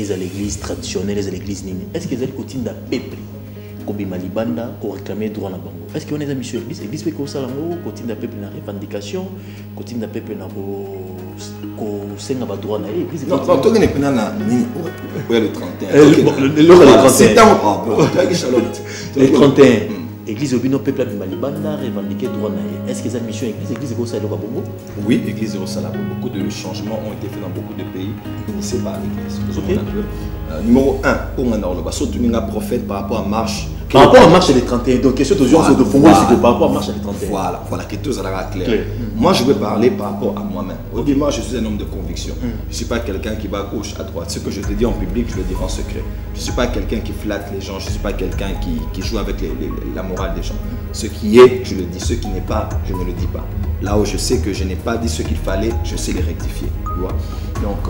à l'église traditionnelle, à l'église nini. Est-ce qu'ils ont le côté d'un peuple? Kobima libanda, pour réclamer droit na bango. Est-ce qu'on est à mission église? Église peut ça l'amour, côté d'un peuple na revendication, côté d'un peuple na ko senga ba droit na église. Non, toi tu n'es pas na nini. Ouais, le 31. Le 31. Le 31. Église Obino peuple de Malibanda revendiquer droit na. Est-ce que c'est missions église église ko ça le bongo? Oui, l'église Jerusalem. Beaucoup de changements ont été faits dans beaucoup de pays initiés par l'église. Numéro 1, pour moi, surtout un prophète par rapport à marche. Par rapport à marche les 31, donc question de gens de Fongo, c'est par rapport à marche les 31. Voilà, que tout ça clair. Moi, je veux parler par rapport à moi-même. Au début, je suis un homme de conviction. Je ne suis pas quelqu'un qui va à gauche, à droite. Ce que je te dis en public, je le dis en secret. Je ne suis pas quelqu'un qui flatte les gens. Je ne suis pas quelqu'un qui joue avec la morale des gens. Ce qui est, je le dis. Ce qui n'est pas, je ne le dis pas. Là où je sais que je n'ai pas dit ce qu'il fallait, je sais les rectifier. Tu vois? Donc,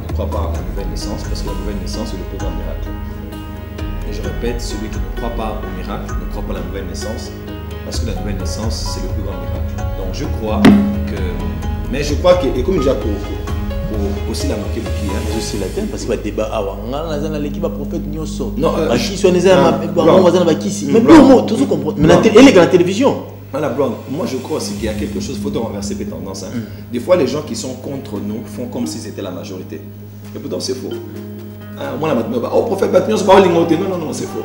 ne crois pas à la nouvelle naissance, parce que la nouvelle naissance est le plus grand miracle. Et je répète, celui qui ne croit pas au miracle ne croit pas à la nouvelle naissance, parce que la nouvelle naissance, c'est le plus grand miracle. Donc je crois que... Mais je crois que, et comme j'ai pour aussi la moquer le client. Mais aussi la thème, parce qu'il y a débat à Wangala, l'équipe a prophète Nyoso. Non, qui sont les hommes, mais bon, tout ce qu'on comprend. Mais elle est dans la télévision. Voilà, Brown, moi je crois aussi qu'il y a quelque chose, il faut renverser les tendances. Hein. Des fois, les gens qui sont contre nous font comme si c'était la majorité. Et pourtant, c'est faux. Moi, oh, prophète Batnios, c'est pas non, non, c'est faux.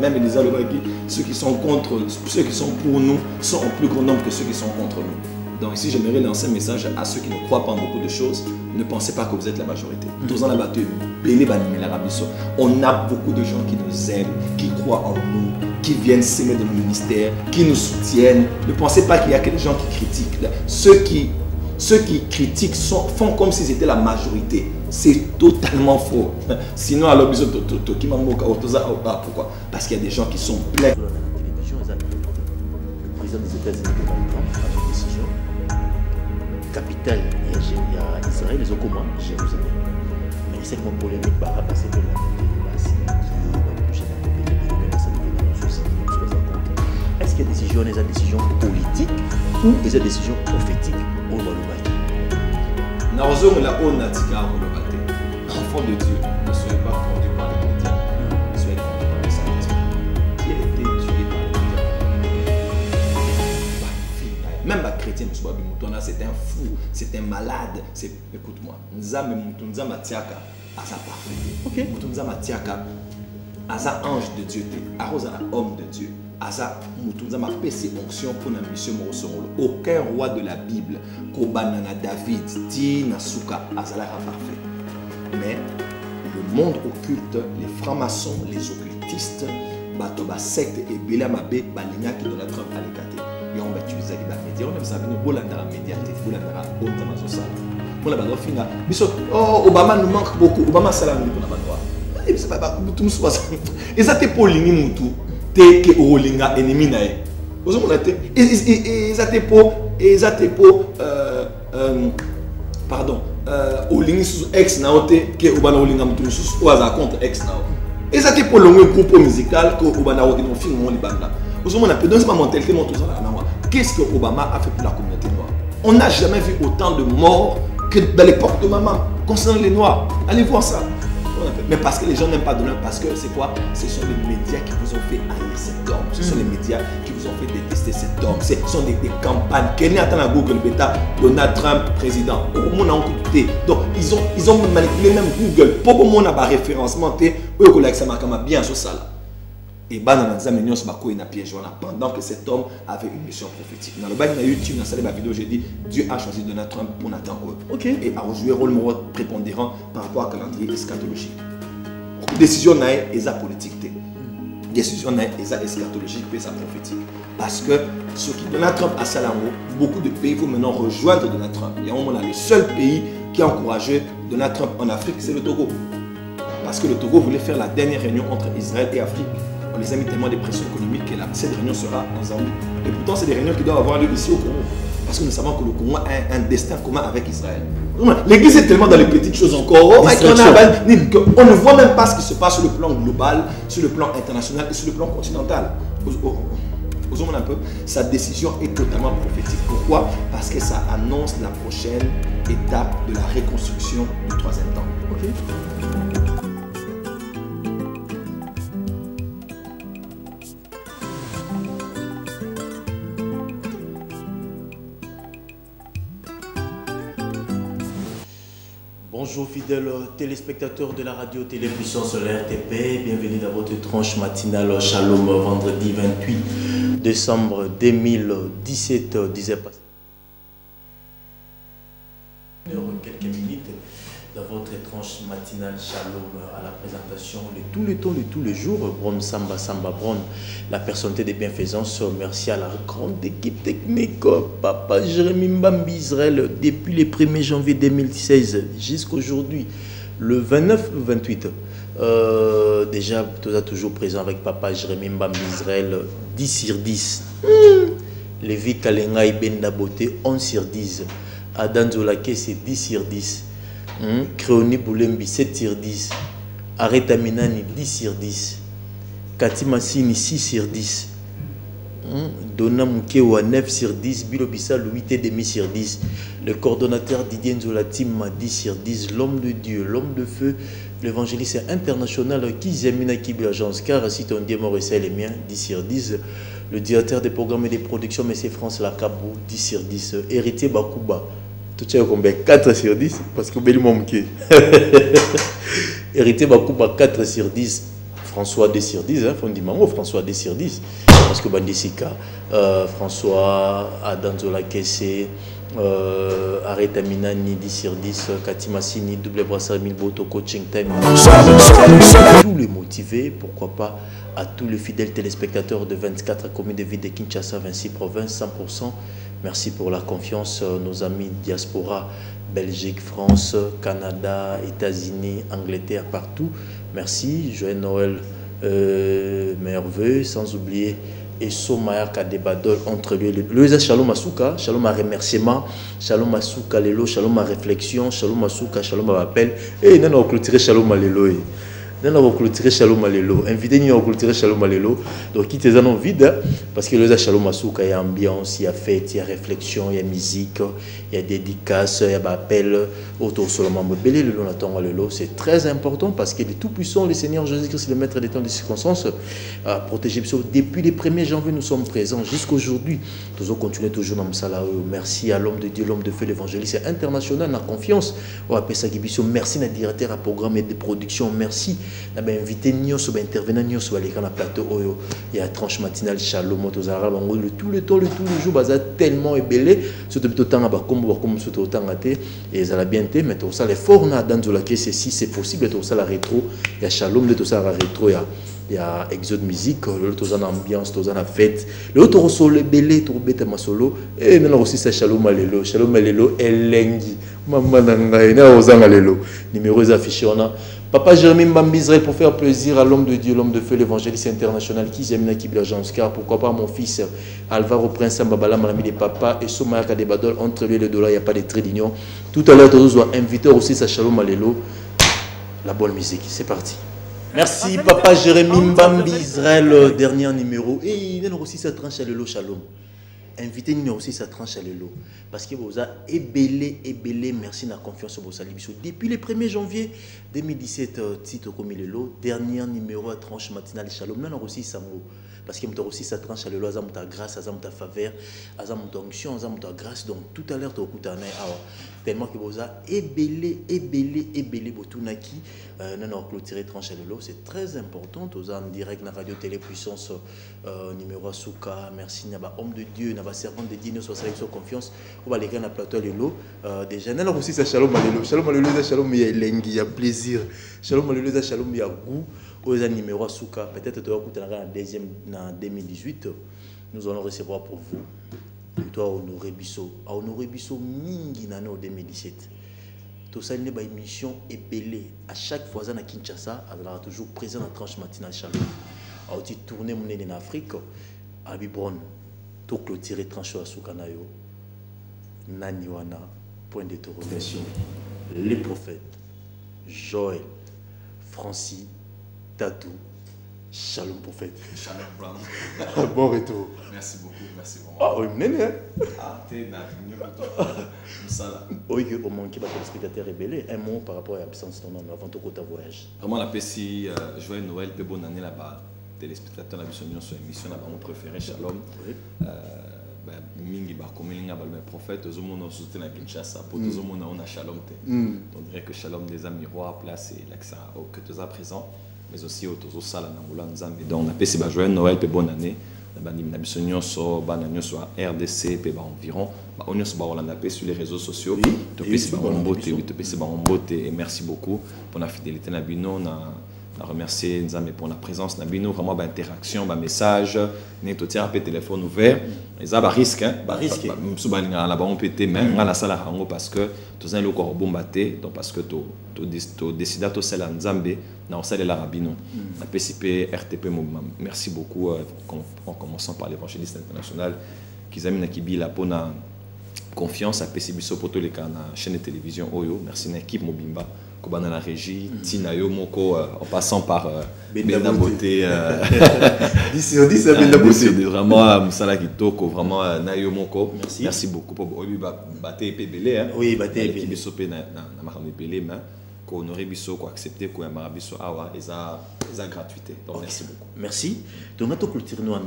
Même Elisa Lobaki, ceux qui sont contre, ceux qui sont pour nous sont en plus grand nombre que ceux qui sont contre nous. Donc ici, j'aimerais lancer un message à ceux qui ne croient pas en beaucoup de choses. Ne pensez pas que vous êtes la majorité. Tous en la bataille, on a beaucoup de gens qui nous aiment, qui croient en nous, qui viennent s'aimer dans le ministère, qui nous soutiennent. Ne pensez pas qu'il y a que des gens qui critiquent. Ceux qui critiquent font comme si c'était la majorité. C'est totalement faux. Sinon, alors, pourquoi? Parce qu'il y a des gens qui sont pleins. Le président des États-Unis, Donald Trump, a fait une décision. Capitale d'Israël, les Okoma, Jérusalem. Mais c'est mon polémique, c'est que est-ce qu'il y a des décisions politiques ou des décisions prophétiques au Malubaki? Enfant de Dieu, ne soyez pas conduit par les médias, soyez conduit par le Saint-Esprit. Qui a été tué par les médias? Même les chrétiens, c'est un fou, c'est un malade. Écoute-moi, Nzame Moutounzama Tiaka, à sa parfait. Moutounzama Tiaka, à sa ange de Dieu, à Rosa, homme de Dieu. Asa Moutounzama PC onction pour la mission Morosoro. Aucun roi de la Bible, Kobanana David, Ti Nasuka, Azala parfait. Mais le monde occulte, les francs-maçons, les occultistes, Batoba secte et Bilamabe, Balina qui donne la trompe à l'écaté. Et on va utiliser les médias. On aime ça, nous Bolandara médiatique, Bolandara, Ontama Social. On a besoin de finir. Oh, Obama nous manque beaucoup. Obama, ça l'a nous pour la droit. C'est pas tout nous et ça t'est pour l'imi Moutou. Te ke olinga ennemi na ye. Vous avez et ça te pour pardon olingi sous ex na ote ke obana olinga mutu sous oaza contre ex na. Et ça te pour le groupe musical que obana o no film mon libanda. Vous avez donc c'est pas mentalité mon tout ça là. Qu'est-ce que Obama a fait pour la communauté noire? On n'a jamais vu autant de morts que dans l'époque de maman concernant les noirs. Allez voir ça. Mais parce que les gens n'aiment pas Donald, parce que c'est quoi? Ce sont les médias qui vous ont fait haïr cet homme. Ce sont les médias qui vous ont fait détester cet homme. Ce sont des campagnes. Quel est à Google Beta, Donald Trump président. Donc ils ont manipulé même Google. Pour que mon a référencement, eux collègues ça m'a bien sur ça là. Et pendant que cet homme avait une mission prophétique. Dans le bas de YouTube, dans la vidéo, j'ai dit Dieu a choisi Donald Trump pour Nathan Hope. Et a joué un rôle prépondérant par rapport à calendrier eschatologique. Décision n'est pas politique. Décision n'est pas eschatologique, mais prophétique. Parce que ce qui Donald Trump a Salamou, beaucoup de pays vont maintenant rejoindre Donald Trump. Et on a le seul pays qui a encouragé Donald Trump en Afrique, c'est le Togo. Parce que le Togo voulait faire la dernière réunion entre Israël et Afrique. On les a mis tellement de pression économique que cette réunion sera en Zambie. Et pourtant, c'est des réunions qui doivent avoir lieu ici au Congo. Parce que nous savons que le Congo a un destin commun avec Israël. L'église est tellement dans les petites choses encore. On ne voit même pas ce qui se passe sur le plan global, sur le plan international et sur le plan continental. Osons un peu. Sa décision est totalement prophétique. Pourquoi? Parce que ça annonce la prochaine étape de la reconstruction du troisième temple. Bonjour fidèles téléspectateurs de la radio télépuissance RTP, bienvenue dans votre tranche matinale Shalom, vendredi 28 décembre 2017, disait pas. Quelques minutes dans votre tranche matinale Shalom à la présentation tous les jours, Bron Samba Bron, la personnalité des bienfaisances. Merci à la grande équipe technique, Papa Jérémy Mbambi Israël, depuis le 1er janvier 2016 jusqu'à aujourd'hui, le 29 ou 28. Déjà, tu es toujours présent avec Papa Jérémy Mbambi Israël, 10 sur 10. Lévi Kalenga Benda Beauté, 11 sur 10. Adan Zolake, c'est 10 sur 10. Créoni Boulembi, 7 sur 10. Areta Minani, 10 sur 10. Kati Massini, 6 sur 10. Dona Moukewa, 9 sur 10. Bilobissa, 8,5 sur 10. Le coordonnateur Didier Nzolatim, 10 sur 10. L'homme de Dieu, l'homme de feu, l'évangéliste international Kizemina Kibi Agence, car si ton Dieu mort et les miens, 10 sur 10. Le directeur des programmes et des productions, M. France Lacabou, 10 sur 10. Héritier Bakouba, tout ça combien 4 sur 10, parce que Beli Momke. Héritier Bakouba, 4 sur 10. François 2 sur 10, hein, Fondimango, François 2 sur 10. Parce que Bandisika, François Adanzola Kessé, Areta Minani, 10 sur 10. Katimasini, double brassard, 1000 boto, coaching time. Tous les motivés, pourquoi pas, à tous les fidèles téléspectateurs de 24 communes de ville de Kinshasa, 26 provinces, 100%. Merci pour la confiance, nos amis diaspora, Belgique, France, Canada, États-Unis, Angleterre, partout. Merci, joyeux Noël, merveilleux, sans oublier Essomaya Kadebadol entre lui. Le Shalom Asuka, Shalom à remerciement, Shalom Asuka Lelo, Shalom à réflexion, Shalom Asuka, Shalom à appel. Et nous allons clôturer Shalom à Lelo. Nous allons clôturer Shalom Alelo. Invité nous allons clôturer Shalom Alelo. Donc, quittez les anneaux vides parce que le Shalom Asuka, il y a ambiance, il y a fête, il y a réflexion, il y a musique, il y a dédicace, il y a appel autour seulement belé le long Alelo. C'est très important parce qu'il est tout puissant, le Seigneur Jésus-Christ, le maître des temps des circonstances, à protéger. Depuis les 1er janvier, nous sommes présents jusqu'à aujourd'hui. Nous allons continuer toujours dans Msala. Merci à l'homme de Dieu, l'homme de feu, l'évangéliste international, la confiance. Merci à directeur à programme et de production. Merci. Nous avons invité nous sommes intervenants sur le plateau. Il y a tranche matinale Shalom tous les jours baza tellement ébélé surtout temps comme surtout temps athée et ça l'a bien été mais tout ça les forts dans la caisse si c'est possible tout ça la rétro il y a Shalom de tout ça la rétro il y a Exode musique le tout ça ambiance tout ça la fête le autre solo ébélé tout bête ma solo et nous aussi ça Shalom alelo elengi maman nanga na ozanga lelo numéros affichés on a Papa Jérémy Mbambi Israël pour faire plaisir à l'homme de Dieu, l'homme de feu, l'évangéliste international qui Zemina Kiblagence, car pourquoi pas mon fils Alvaro Prince Mbabala, mon ami des papas, et Soumaya Kadebadol, entre lui et le dollar, il n'y a pas de trait d'union. Tout à l'heure, tu dois inviter aussi sa Shalom Alelo, la bonne musique. C'est parti. Merci Papa Jérémy Mbambi Israël, dernier numéro. Et il y a aussi sa tranche Alelo Shalom. Invitez-nous aussi sa tranche à l'élo. Parce que vous avez ébélé, merci la confiance au Bossalibiso. Depuis le 1er janvier 2017, titre comme l'élo, dernier numéro à tranche matinale Shalom. Nous avons aussi Sango. Parce que nous avons aussi sa tranche à l'élo, nous avons ta grâce, nous avons ta faveur, nous avons ta onction, nous avons ta grâce. Donc tout à l'heure, tu as écouté tellement que vous avez ébélé, Botunaki. Nous avons clôturé tranche à l'élo. C'est très important. Nous avons en direct dans la radio télépuissance numéro Asuka. Merci, Naba, homme de Dieu. Servant de Dieu, nous sommes avec confiance. On va aller dans la plateau de l'eau. Déjà, nous avons aussi ça Shalom Alelo. Shalom Alelo, Shalom, il y a lengi, il y a plaisir. Shalom Alelo, Shalom, il y a goût. Aux numéro Asuka. Peut-être que tu vas écouter en 2018. Nous allons recevoir pour vous. Toi, Honoré Bisso. Honoré Bisso, mingi en 2017. Tout ça, il y a une émission épelée. À chaque fois, à Kinshasa, elle sera toujours présent dans la tranche matinale Shalom. A aussi tourné mon en Afrique. À Bibron. Tout clôturer tranche à Soukanayo, Naniwana, point d'interrogation, les prophètes, Joël, Francis, Tatou, Shalom prophète. Shalom Blanc. Bon retour. Merci beaucoup, merci vraiment. Ah oui, mais ah, t'es là, oui, au manqué de téléspectateurs rebellés. Un mot par rapport à l'absence de ton nom avant ton voyage. Vraiment, la PCI, joyeux Noël, bonne année là-bas. Téléspectateurs, la mission sur l'émission, là-bas, on préférait Shalom. Oui. mingi ba komelinga ba le prophète aux hommes soutien na Kinshasa pour tous hommes on a shalom te on dirait que shalom des amis miroir place et l'accent que tous à présent mais aussi au tous sala na ngula nzambe donc on a passé ba joyeux Noël pe bonne année na bandi na biso nyonso bana nyonso RDC pe ba environ ba nyonso ba Rolanda pe sur les réseaux sociaux to pesi ba mbote to pesi ba mbote et merci beaucoup pour la fidélité na bino na remercier Nzambe pour la présence Nabino vraiment ba interaction ba message né to tiens téléphone ouvert et ça ba risque hein ba risque musu ba linga la ba on pété mais on la sala rango parce que to un loko bombaté donc parce que to décida to sala Nzambe na on sala la rabino na PCP RTP merci beaucoup en commençant par l'évangéliste international qui amène Kibila pour na confiance à PCB Sopoto les canaux chaîne de télévision Oyo merci na équipe Mobimba Kobana la régie, Tinayo Moko, en passant par Benda Beauté. 10 sur 10 à Benda Beauté. Vraiment, Moussala Kitoko, vraiment Nayo Moko. Merci beaucoup pour Baté et Pébélé. Oui, Baté et Pébélé. Bisopé na Maramé Pélé, mais qu'on aurait biso, qu'on accepté, qu'on a marabiso, et ça gratuité. Donc merci beaucoup. Merci. Donc, on a tout culturé nous en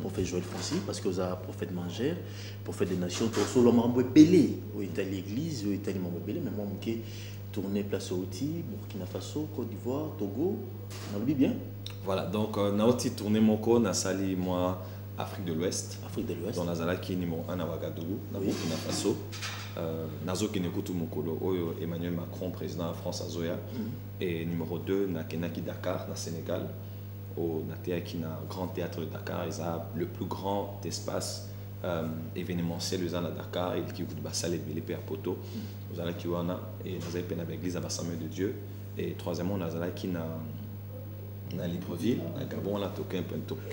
prophète Joël Fonsi, parce que vous avez prophète Mangère, prophète des nations, tout ça, le Maramé Pélé, où est l'église, où est le Maramé Pélé, mais moi, tourner place Oti, Burkina Faso, Côte d'Ivoire, Togo, on a vu bien. Voilà, donc Naoti tourné Moko, Nasali, moi, Afrique de l'Ouest. Afrique de l'Ouest. Dans Nazala qui est numéro 1 à Ouagadougou, dans Burkina Faso. Nazo qui n'écoute Mokolo, Emmanuel Macron, président de France à Zoya. Et numéro 2, Nakenaki Dakar, dans Sénégal. Au Natea qui est un grand théâtre de Dakar, ils ont le plus grand espace événementiel à Dakar, et qui coûte Bassal et Bélépé à Poto. Nous allons qui wana et nous allons peine avec l'église à Bassamé de Dieu. Et troisièmement, nous allons qui na Libreville, à Gabon, là, qui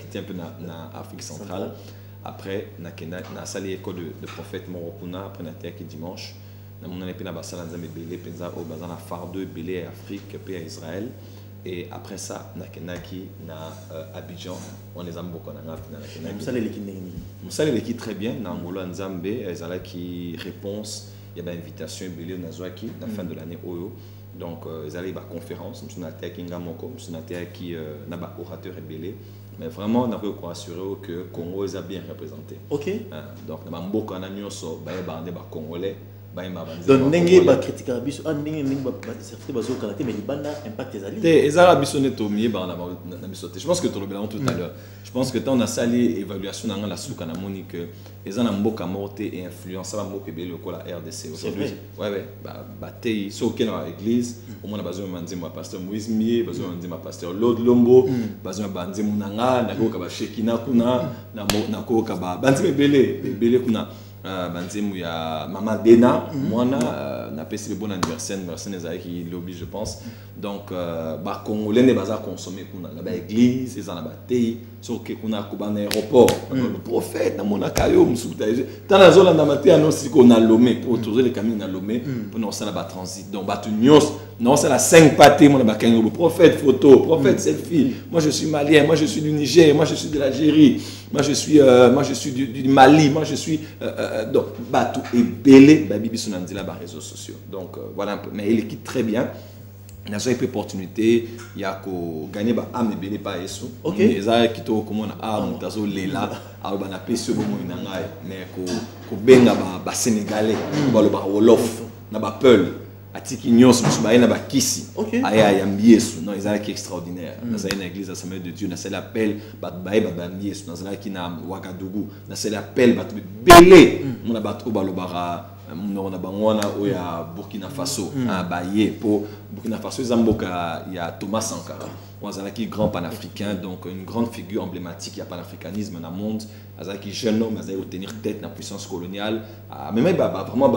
tient un peu na Afrique centrale. Après, na sali école de prophète Morokuna, après na qui dimanche. Nous allons peine à Bassal Nzambe Bélé, penza au bazan à Fardeux, Bélé à Afrique, puis à Israël. Et après ça, Nakenaki, na Abidjan, on les a beaucoup na Nakenaki. Moussale l'équipe très bien, na Angola Nzambe, ils ont qui réponse. Il y a une invitation à Nazouaki à la fin de l'année Oyo. Donc, ils allaient à la conférence. Nous sommes allés à Kingamoko, nous sommes allés à un orateur ébélé. Mais vraiment, on a pu assurer que le Congo est bien représenté. Ok. Donc, nous avons beaucoup de Congolais. Donc, nengi ba critique abiso nengi ba certifié bazo kanaté mais libanda impact des alliés. Et ça abiso neto mié ba na bisoté. Je pense que tu le bilan tout à l'heure. Je pense que tant on a sali évaluation dans la souka na monique les ana mboka morté et influence ça mboka belé ko la RDC aujourd'hui. Ouais ba tei so ke na église au moins bazo manzima pasteur Moïse Mié bazo manzima pasteur Lord Lombo bazo banzima nanga na ko ka ba shekina kuna na ko ka ba banzima belé kuna Banzemu ya Mama Dena, Moana, n'a pas le bon anniversaire, qui l'oblige, je pense. Donc, Congolais n'est pas à consommer, la église, ils en ont battu, sauf qu'on a un aéroport. Le prophète, on a Kayo, dans la zone, on a Lomé, pour autour les camions, on a Lomé, pour nous, ça a transit. Donc, non, c'est la 5 pâtés, mon le prophète photo, prophète selfie. Moi, je suis malien, moi, je suis du Niger, moi, je suis de l'Algérie, moi, je suis du Mali, moi, je suis. Donc, tout est belé, Bibi Sonandi là, réseaux sociaux. Donc, voilà un peu. Mais il quitte très bien. Il y a une opportunité, il y a qu'au gagner âme et belé par Yesu. Ok. Il y a qui te recommande âme, tazo lela, alors on a payé ce moment une angaï, mais qu'au benga ba sénégalais, le ba wolof, na ba peul. Atiki nyos musubaye na bakisi aya yambi Yesu non ezala ki extraordinaire na za une église à Samuel de Dieu na c'est l'appel bat baye ba bambi Yesu na za ki na Ouagadougou na c'est l'appel bat belé mona bat obalobara mona na bangwana oya Burkina Faso baye pour Burkina Faso zamboka ya Thomas Sankara qui est grand panafricain, donc une grande figure emblématique, il y a panafricanisme dans le monde, qui est jeune homme, il a tenir tête dans la puissance coloniale, mais même vraiment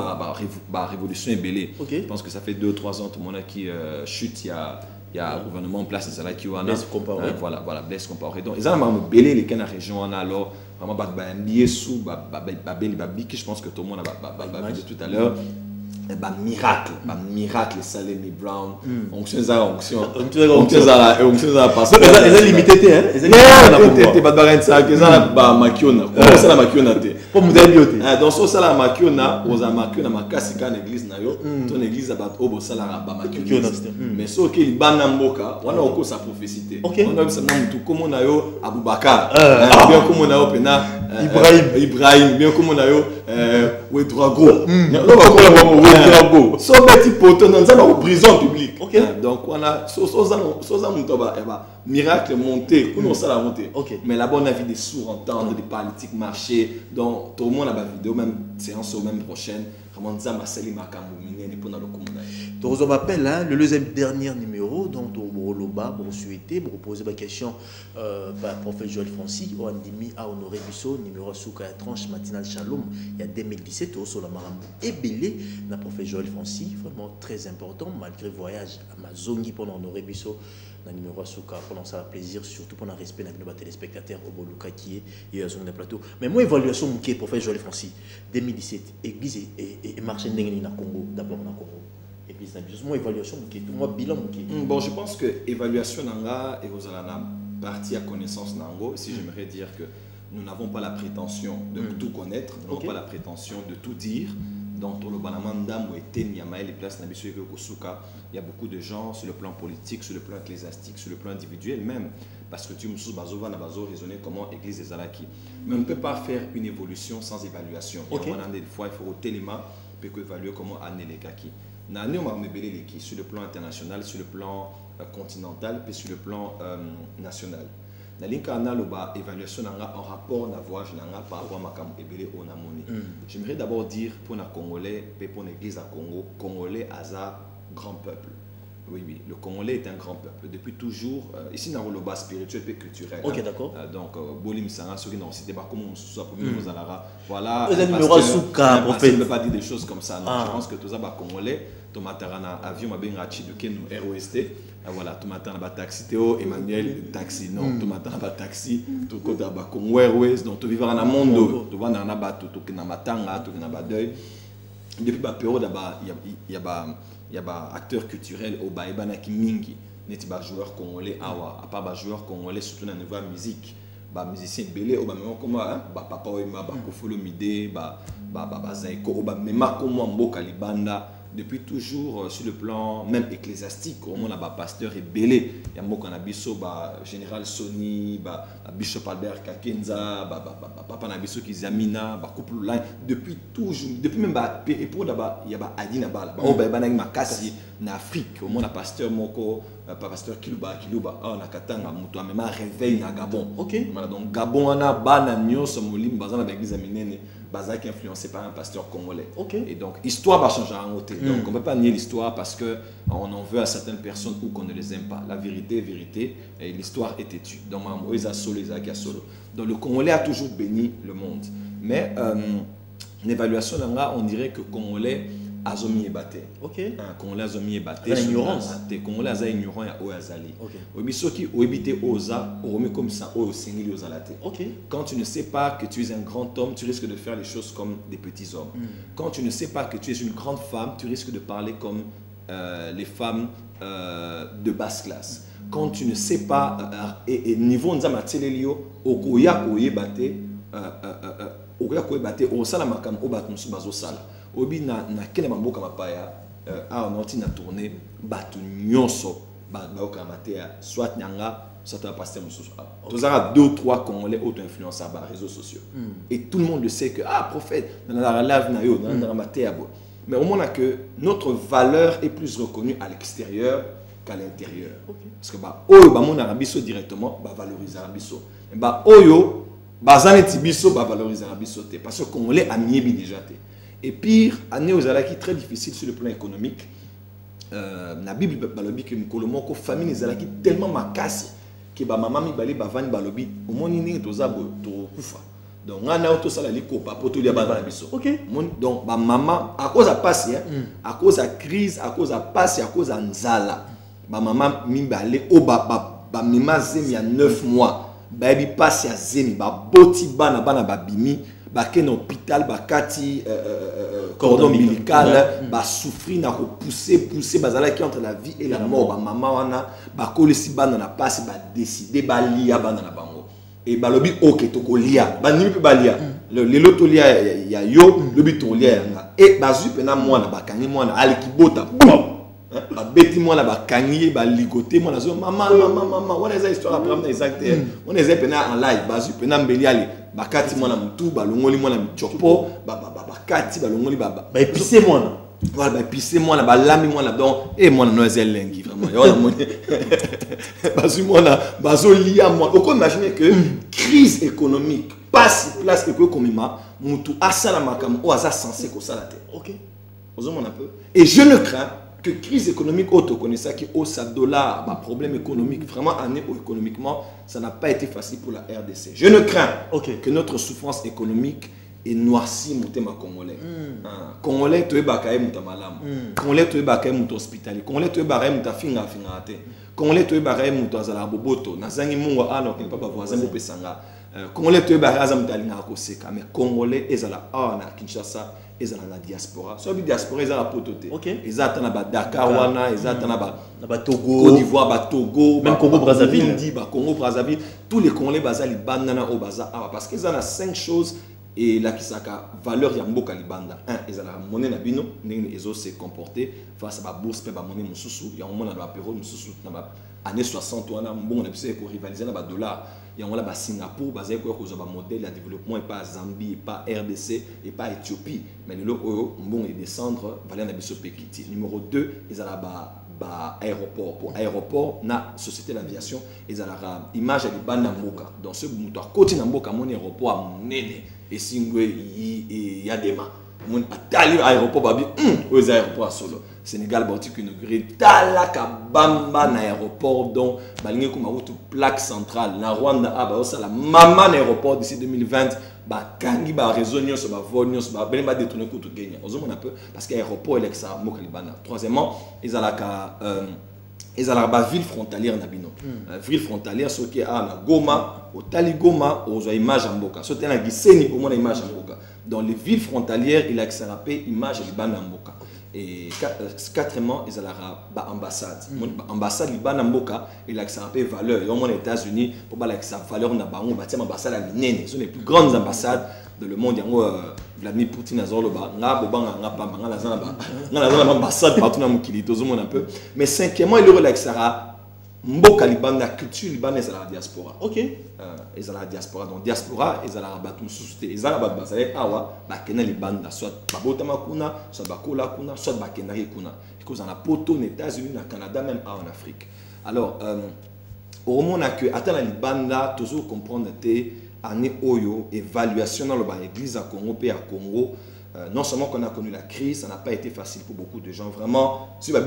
la révolution est belée. Je pense que ça fait 2-3 ans tout le monde qui chute, il y a un gouvernement en place, c'est là qui est voilà, Blaise Compaoré. Donc ils ont belé les cannes à région, alors vraiment je pense que tout le monde a dit tout à l'heure. Miracle salé mi brown onction za passe eza limité hein eza ba barin ça que ça ba makiona comment ça la makiona te pour modèle bioté donc ça la makiona oza makiona makasi ka église na yo ton église ba obo sala ba makiona mais so ke libana mboka wana oko sa prophétie on a ça na mutu comme na yo Abubakar bien comme na yo pena Ibrahim bien comme on a yo Ouedraogo so beti poto dans la prison publique donc on a soza mutoba miracle monté comment ça la monté mais là-bas on a vu des sous-entendres des politiques marché donc tout le monde a la vidéo même séance au même prochaine vraiment ça m'a scellé ma camomine pour dans le commun. Donc on m'appelle le deuxième dernier numéro donc au Loba pour souhaiter pour poser ma question prophète Joël Francis au Andimi à Honoré Bisso numéro souka tranche matinale Shalom il y a 2017 au sur la Marambo et belé na prophète Joël Francis vraiment très important malgré voyage à Mazongi pendant Honoré Bisso na numéro souka pendant ça plaisir surtout pendant respect na nos téléspectateurs au Boluka qui est sur le plateau mais moi évaluation qui est prophète Joël Francis 2017 église et marché ndengeni na Congo d'abord na Congo. Moi, évaluation, moi, bilan. Bon, je pense que l'évaluation est aux partie à connaissance nango. Si j'aimerais dire que nous n'avons pas la prétention de tout connaître, nous n'avons pas la prétention de tout dire. Donc, le Banamanda, il y a beaucoup de gens sur le plan politique, sur le plan ecclésiastique, sur le plan individuel même. Parce que tu me souviens, raisonner comment l'église des Alaki. Mais on ne peut pas faire une évolution sans évaluation. Des fois, il faut au téléma pour évaluer comment amener les kaki. Sur le plan international, sur le plan continental, puis sur le plan national. Évaluation en rapport par rapport à j'aimerais d'abord dire pour les Congolais et pour l'église à Congo, Congolais est un grand peuple. Oui, le Congolais est un grand peuple. Depuis toujours, ici dans le bas spirituel et culturel. Ok, d'accord. Donc, Bolim Sanga, ceux qui n'ont cité pas comment on se soit pour nous Zalara. Voilà. Vous êtes numéro souka, prophète. Je ne peux pas dire des choses comme ça. Je pense que tout ça, Congolais, Tomatarana, avion, ma bien rachi de Ken, ROST. Voilà, Tomatana, taxi, Théo, Emmanuel, taxi. Non, Tomatana, taxi, tout côté à Congo Airways. Donc, tu vivras dans un monde, tu vas dans un bateau, tu vas dans un matanga, tu vas dans un deuil. Depuis la période, il y a des acteurs culturels au Baïbana qui mingi, n'est pas joueur congolais, à part joueur congolais, surtout dans le niveau musique. Bah musicien belé au même comme papa Oima Kofolo Mide Zaiko même comme Mboka Libanda depuis toujours sur le plan même ecclésiastique on a pasteur et belé il y a Mboka Nabiso général Sony bishop Albert Kakenza papa Nabiso Kizamina couple line depuis toujours depuis même et pour d'abord il y a Adina Bal Makasi en Afrique au moins la pasteur Moko pasteur Kiluba on a Katanga muto même réveil na Gabon. OK. Voilà donc Gabon on a bana nyonso molim bazana ba église minene bazaki influencé par un pasteur congolais. Okay. Et donc l'histoire va changer en côté. Donc on ne peut pas nier l'histoire parce que on en veut à certaines personnes ou qu'on ne les aime pas. La vérité est vérité et l'histoire est têtue. Donc Moïse Solo, Isaac a Solo. Donc le Congolais a toujours béni le monde. Mais l'évaluation là, on dirait que Congolais a zomi ébatté. OK. Congolais a zomi ébatté. L'ignorance. Congolais a ignorant ya o azali. OK. Obisoki o ebité oza, o remet comme ça o sengili ozalate. OK. Quand tu ne sais pas que tu es un grand homme, tu risques de faire les choses comme des petits hommes. Quand tu ne sais pas que tu es une grande femme, tu risques de parler comme les femmes de basse classe. Quand tu ne sais pas et niveau nzama tselelio okoya oyebate okoya koyebate o sala makam o batmusu bazo sala. Obi na kene mamboka mapaya on a tourné batu nyonso baoka matea soit nyanga soit un pasteur mususu tous a 2 ou 3 congolais auto influenceurs par réseaux sociaux et tout le monde le sait que prophète dans la live na yo dans matea mais au moins que notre valeur est plus reconnue à l'extérieur qu'à l'intérieur. Parce que oyo ba mon arabiso directement valoriser arabiso oyo bazaneti biso valoriser arabiso te parce que congolais a miebi déjà te. Et pire, année aux Alaki très difficile sur le plan économique. La Bible balobi que Mkolomoko famille les Alaki tellement makasi que maman mi balé bavani balobi au moins ni tozabo to kufa. Donc on a auto sala liko papoto lia bana biso. OK. Donc maman à cause à passer à cause à crise, à cause à passer, à cause à nzala. Maman mi balé au ba mima zemi à 9 mois. Baby passe à zemi ba boti bana babimi. Baké dans l'hôpital, bakati cordon ombilical, souffrir, na pousser, bazala qui entre la vie et la mort, maman wana, bakole si ban na passe, décider lia ban na bango. Et balobi ok toko lia, banimi pe balia. Le loto lia ya yo, lobi to lia nga. Et bazu pena mwana bakangi mwana ali kibota. bêti moi là ba kangier ba ligoter moi là maman on a des histoires après exact on est en live basu pena mbeli ali ba kati moi na mutu ba longoli moi na chopo ba kati ba longoli ba épicé moi là voilà ba épicé moi là ba lami moi là donc et moi no ezel lengi vraiment yo mon basu moi là bazo lia moi on peut imaginer que crise économique passe place que comme ma mutu asala makam o asa censé ko sala te OK osons un peu et je ne crains que crise économique auto connaissait qui hausse à dollar bah problème économique vraiment année économiquement ça n'a pas été facile pour la RDC. Je ne crains que notre souffrance économique ait noirci mon thème congolais. Congolais tu es bakaye muta malam. Congolais tu es bakaye muta hospitalier. Congolais tu es bakaye muta finga te. Congolais tu es bakaye muta zala boboto. Nazangi mungo ano ke papa voisin mo pesanga. Congolais tu es bakaye muta linga ko seka mais Congolais ezala na Kinshasa ils ont la diaspora. Sur la diaspora, ils ont la pototé. Ils ont la Dakar, ils ont la Togo, Côte d'Ivoire, Togo, même Congo Brazzaville, Congo Brazzaville, tous les Congolais basali banana au bazar parce qu'ils ont 5 choses et là qui saka valeur ya mboka libanda. Un, ils ont la monnaie na bino, ils ont se comporter face à la bourse pe ba monnaie mususu, ya moment na ba période mususu na années 60 wana mbongo na biso ko rivaliser na ba dollar. Il y a Singapour, basé sur un modèle de développement et pas Zambie, et pas RDC, et pas Éthiopie. Mais le bon et descendre, valeur na biso Pekiti. Numéro 2, ils ont aéroport. Pour aéroport, na société d'aviation, ils ont image de banda mboka. Dans ce moteur côté na mboka mon aéroport à Monene et Singwe il y a des mains. Mon atali aéroport babi aux aéroports solo. Sénégal Baltique inauguré talaka bamba na aéroport donc balingi kuma route plaque centrale na Rwanda aba osala mama na aéroport d'ici 2020 ba kangi ba réseau nyonso ba vol nyonso ba bele ba détourner ko to Kenya ozomona un peu parce que aéroport il exa mokalibana. Troisièmement ils alaka ba ville frontalière na bino ville frontalière ce qui a na Goma au Tali Goma aux image en mboka so tena giseni au moins image en mboka dans les villes frontalières il a accéléré image libana en mboka. Et quatrièmement, ils ont la ambassade. L'ambassade Liban Mboka, il a sa valeur. Ils ont les États-Unis pour sa valeur. On a bâti l'ambassade à l'Inène. Ce sont les plus grandes ambassades dans le monde. Vladimir Poutine a ambassade partout dans le monde. Mais cinquièmement, il aurait la Mboka Liban, la culture libanaise à la diaspora. Ils ont la diaspora. Donc, diaspora, ils ont la bateau société. Ils ont la bateau awa, bakena Libanda, soit babotama kuna, soit bakola kuna, soit bakenari kuna. Parce qu'on a poto aux États-Unis, au Canada, même en Afrique. Alors, au moment où attends la Libanda, toujours comprendre tes années oyo, évaluation dans l'église à Congo, pays à Congo. Non seulement qu'on a connu la crise, ça n'a pas été facile pour beaucoup de gens. Vraiment, si donc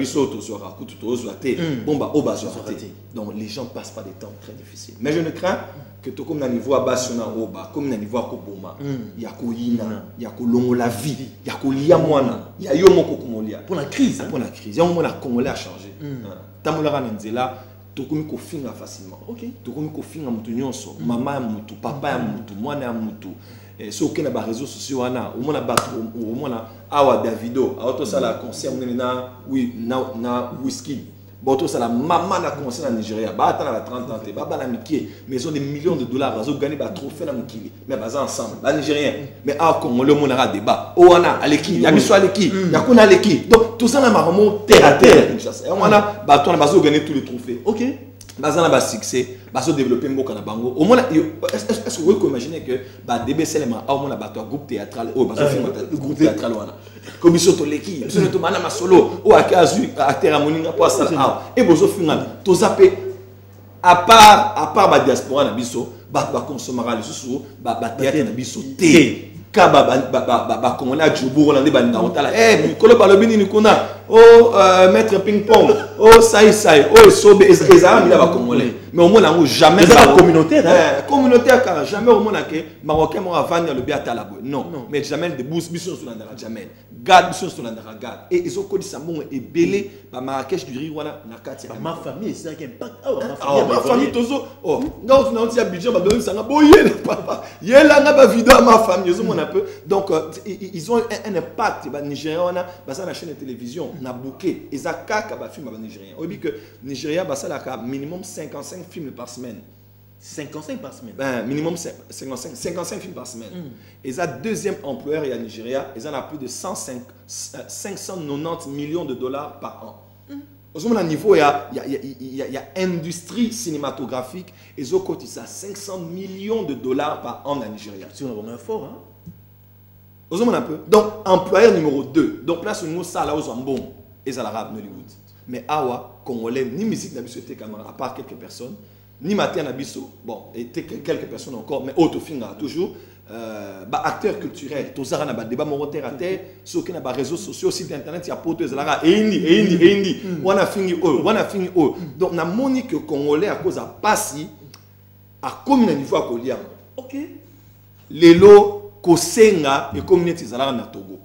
les gens passent par des temps très difficiles. Mais je ne crains que tout comme on a niveau à Bassiona, comme on a niveau à Koboma, il y a Koyina, il y a Kolongo la vie, il y a Koliamwana, il y a Yomoko Komolia. Pour la crise. Pour la crise. Il y a un moment où Congolais a changé. Tamolara Nzela, tokomi ko finga facilement. Tokomi ko finga mutu nyonso, mama ya mutu, papa ya mutu, mwana ya mutu. Si aucun des réseaux sociaux, au moins awa Davido, auto ça la concert na oui na whisky. Boto ça la maman na concert en Nigeria. Ba attend la 30 ans, ba la mikie, mais ils ont des millions de dollars, ils ont gagné ba trophée na mukili. Mais ba ensemble, ba Nigérien. Mais à Congolais mon ara débat. Oana aleki, ya biso aleki, ya kuna aleki. Donc tout ça na maramo terre à terre. Et on a ba toi na ba gagné tous les trophées. OK. Bazana ba succès, baso développer mboka na bango. Au moins est-ce que vous pouvez imaginer que ba DBC les ma au moins ba toi groupe théâtral au baso film groupe théâtral wana. Comme biso to leki, biso to mana masolo ou akazu acteur amoninga pour ça et bozo final to zappé à part ba diaspora na biso ba consomera les sous ba théâtre na biso té. Ba Congolais à Djoubou Rolandais Balinga Otala Mikolo Balobini Nikuna maître ping pong Saï oh Sobe Ezara Mila ba Congolais mais au moins là jamais communautaire car jamais au moins que Marocain moi avant le bien talabo non mais jamais de boost mission sur l'andara jamais garde mission sur l'andara garde et ils ont connu ça bon et belé ba Marrakech du Rwanda na kati ma famille c'est un impact ma famille tozo oh non on a un budget ba donner ça na boyé papa yela na ba vidéo ma famille un peu. Donc, ils ont un impact. Les Nigériens, on a chaîne de télévision, on a bouqué. Ils ont un film Nigérien. On dit que Nigeria, a minimum 55 films par semaine. 55 par semaine minimum 55 films par semaine. Ils ont deuxième employeur à Nigeria. Ils en ont plus de 590 millions de dollars par an. Au niveau, il y a industrie cinématographique et ils ont cotisé 500 millions de dollars par an en Nigeria. Si on a un fort, hein? Un peu. Donc, employeur numéro 2. Donc là, c'est nous, ça, là, aux bon, et à l'arabe, Hollywood. Mais Awa, Congolais, ni musique n'a pas à part quelques personnes, ni matin n'a bon, et quelques personnes encore, mais autre film, toujours. Acteurs culturels, tous les débat terre à terre, ceux qui ont des réseaux sociaux, sites internet, il y a pour tous les indi, on a fini. Donc, on a moni que Congolais, à cause de passi, à combien de niveau à Koliam. Ok. Les lots, Kosenga et communauté Zala na Togo.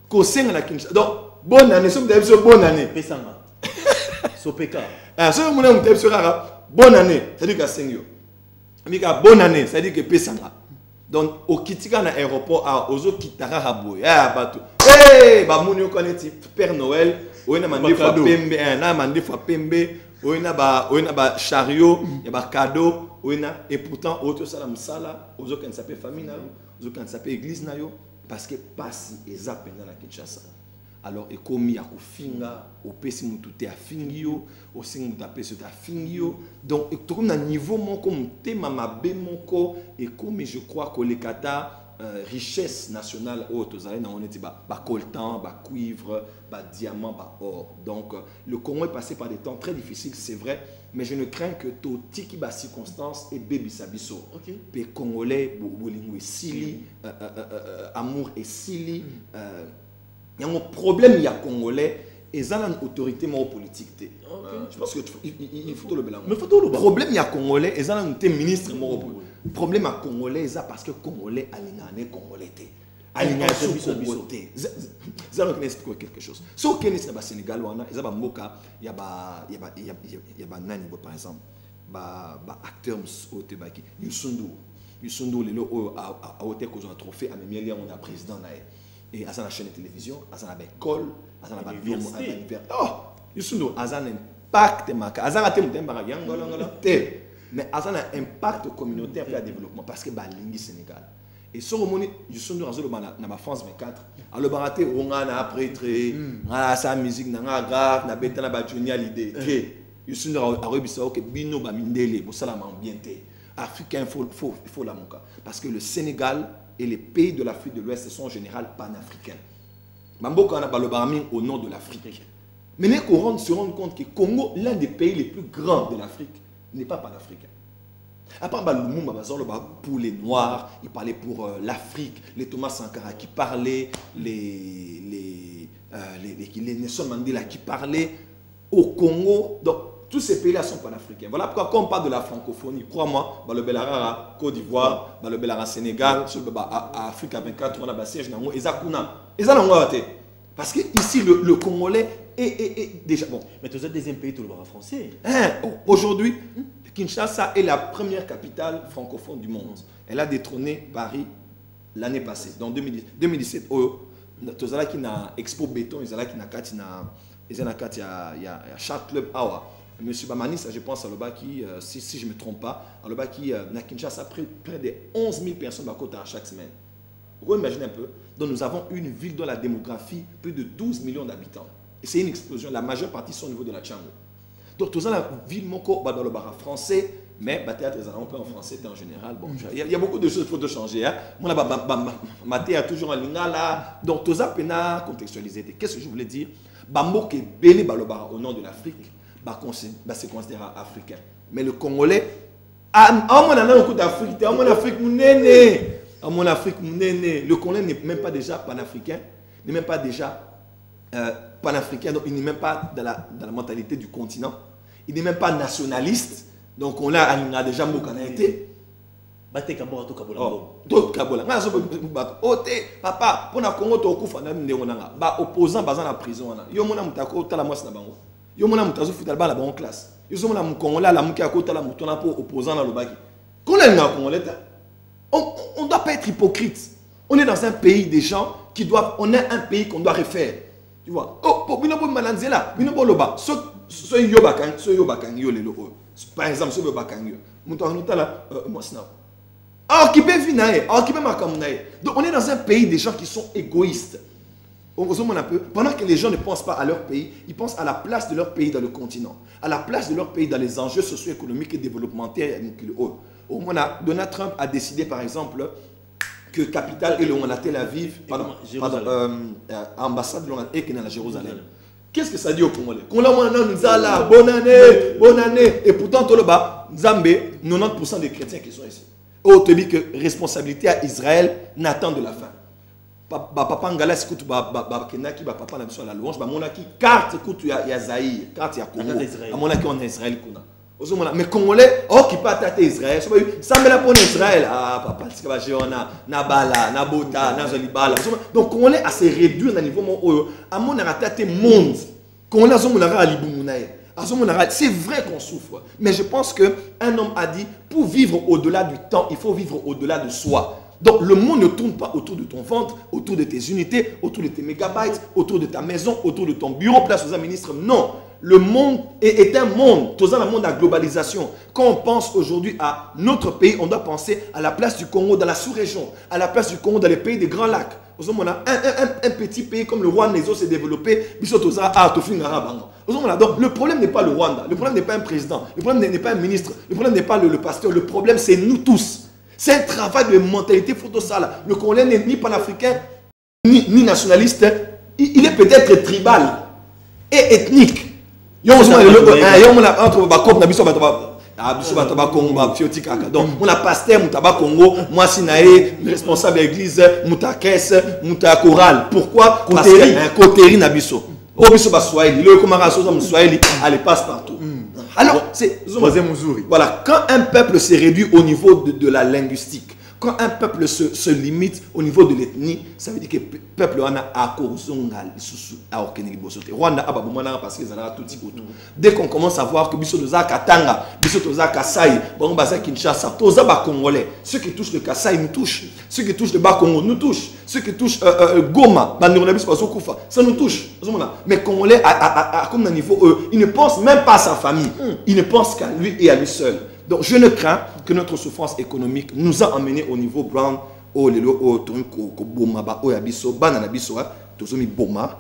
Kosenga na Kinshasa. Donc, bonne année, si vous avez bonne année. Pesanga. Sopeka. Si vous avez bonne année, c'est-à-dire que Sengyo. Bonne année, c'est-à-dire que Pesanga. Donc, au Kitika na aéroport, à Ozo Kitara Habou, hey, ba mouni connaît Père Noël, ou na mandi fa pembe, na mandi fa pembe, ou na ba chariot, y a ba cadeau, et pourtant, autre salam sala, Ozo kan s'appelle famille na, Ozo kan s'appelle église na yo, parce que passi et zapenda na Kinshasa. Alors, et comme il y a finga, au pesi mutute a fingio, au sing mutapesi a fingio. Donc, et tout comme un niveau mon comme thème ma bé mon corps et comme je crois que les kata richesse nationale haute, vous allez dans on était ba coltan, ba cuivre, ba diamant, ba or. Donc, le Congo est passé par des temps très difficiles, c'est vrai, mais je ne crains que tout tiki ba circonstance et baby sabiso. OK. Pe congolais, bolingo et sili, amour et sili. Il y a un problème, il y a Congolais, et ils ont une autorité politique. Je pense qu'il faut tout le bilan. Le problème, il y a Congolais, ils ont un ministre politique. Le problème, il y a Congolais, c'est parce que Congolais a les Congolais. Ils ont quelque chose. Si au Kenya, c'est au Sénégal, il y a Moka, il y a Nani, par exemple, acteur Youssundou, a été un trophée, à Mémilia, on a président. Et à la chaîne de télévision, à la école, à la université. Oh, Youssundou, à un impact, mais à un impact communautaire et à développement parce que c'est le Sénégal. Et ce moment, Youssundou, dans la France 24, à le baraté, on a prêtre, on a sa musique, on a grave, on a bêta, on a junior l'idée. Youssundou a reçu que Bino Bamindele, pour ça la ambienté. Africain, il faut la monka. Parce que le Sénégal et les pays de l'Afrique de l'Ouest sont en général panafricains. Mamboka a le au nom de l'Afrique. Mais on se rend compte que Congo, l'un des pays les plus grands de l'Afrique, n'est pas panafricain. À part Lumumba pour les Noirs, il parlait pour l'Afrique, les Thomas Sankara qui parlaient, les Nelson Mandela qui parlaient au Congo. Donc, tous ces pays-là sont panafricains. Voilà pourquoi, quand on parle de la francophonie, crois-moi, le Belara, Côte d'Ivoire, le Belara, Sénégal, Afrique à 24, on a un siège, parce que ici, le Congolais est déjà bon. Mais tu as des pays, tu le vois français. Aujourd'hui, Kinshasa est la première capitale francophone du monde. Elle a détrôné Paris l'année passée, dans 2017. Tu as qui na Expo Béton, il y a Chart Club Awa. Monsieur Bamani, je pense à l'Oba qui, si je ne me trompe pas, à l'Oba qui, à Kinshasa, près de 11 000 personnes à côté chaque semaine. Vous imaginez un peu. Donc nous avons une ville dont la démographie, plus de 12 millions d'habitants. Et c'est une explosion. La majeure partie sont au niveau de la Tchango. Donc tout ça, la ville, Moko, dans le bar français, mais théâtre, on peut en français en général. Bon, il y a beaucoup de choses qu'il faut changer. Ma théâtre toujours en lingala. Donc tout ça, pena contextualiser. Qu'est-ce que je voulais dire? Bambo qui est belé au nom de l'Afrique. Se considère africain. Mais le Congolais, le Congolais n'est même pas déjà panafricain, n'est même pas déjà panafricain, donc il n'est même pas dans la mentalité du continent, il n'est même pas nationaliste, donc on a déjà Mokanaïté. Bate Kabola to Kabola. D'autres Kabola. Papa, pour na Congo to kufa na ndengona. Ba opposant bazan na prison na. Yo mona mutako tala mwasi na bango. Yo mona mutazo futal ba la bonne classe. Yo mona mukongolais la muki akota la mutona pour opposant na lobaki. Qu'on est na Congolais. On ne doit pas être hypocrite. On est dans un pays des gens qui doivent, on est un pays qu'on doit refaire. Tu vois. Oh, pour bino bo mananzela, bino bo loba. So yo bakan yo le lo. Par exemple, so yo bakan yo. Mutano tala mwasi na. Donc on est dans un pays des gens qui sont égoïstes. Pendant que les gens ne pensent pas à leur pays, ils pensent à la place de leur pays dans le continent, à la place de leur pays dans les enjeux socio-économiques et développementaux. Donald Trump a décidé, par exemple, que capitale est le Tel Aviv, ambassade est dans la Jérusalem. Qu'est-ce que ça dit aux Congolais? Bonne année, bonne année. Et pourtant, Zambé, 90% des chrétiens qui sont ici. On te dit que responsabilité à Israël n'attend de la fin. Papa Ngala écoute Kenaki papa na biso la louange ba monaki carte écoute ya Zaïre carte ya Congo a monaki on Israël kuna ozomona mais Congolais qui pas attaquer Israël ça me la pour Israël papa c'est ba jeona na bala na bota na zolibala donc Congolais a se réduire na niveau mon oyo a mon attaquer monde Congolais ozomona ra libumuna c'est vrai qu'on souffre mais je pense que un homme a dit pour vivre au-delà du temps il faut vivre au-delà de soi. Donc le monde ne tourne pas autour de ton ventre, autour de tes unités, autour de tes mégabytes, autour de ta maison, autour de ton bureau, place aux ministres. Non, le monde est un monde, tout un monde à globalisation. Quand on pense aujourd'hui à notre pays, on doit penser à la place du Congo dans la sous-région, à la place du Congo dans les pays des Grands Lacs. On a un petit pays comme le Rwanda s'est développé. Donc le problème n'est pas le Rwanda, le problème n'est pas un président, le problème n'est pas un ministre, le problème n'est pas le pasteur, le problème c'est nous tous. C'est un travail de mentalité photosale. Le Congolais n'est ni panafricain, ni nationaliste. Il est peut-être tribal et ethnique. Donc, on a pasteur, Moutaba Congo, moi Sinaé, responsable de l'église, Mouta Caisse, Mouta Chorale. Pourquoi? Parce qu'il y a un côté Nabiso. Obiso Baswahili, le Komaraso Swahili, elle passe partout. Alors, c'est voilà, quand un peuple se réduit au niveau de la linguistique, quand un peuple se limite au niveau de l'ethnie, ça veut dire que le peuple a dès qu'on commence à voir que Katanga, Kassai, Kinshasa, Congolais, ceux qui touchent le Kassai nous touchent, ceux qui touchent le Bas-Congo nous touchent, ceux qui touchent Goma, ça nous touche. Mais Congolais, comme un niveau, il ne pense même pas à sa famille, il ne pense qu'à lui et à lui seul. Donc je ne crains que notre souffrance économique nous a emmené au niveau brand au lelo au truc ko boma ba o yabiso banana biso tozomi boma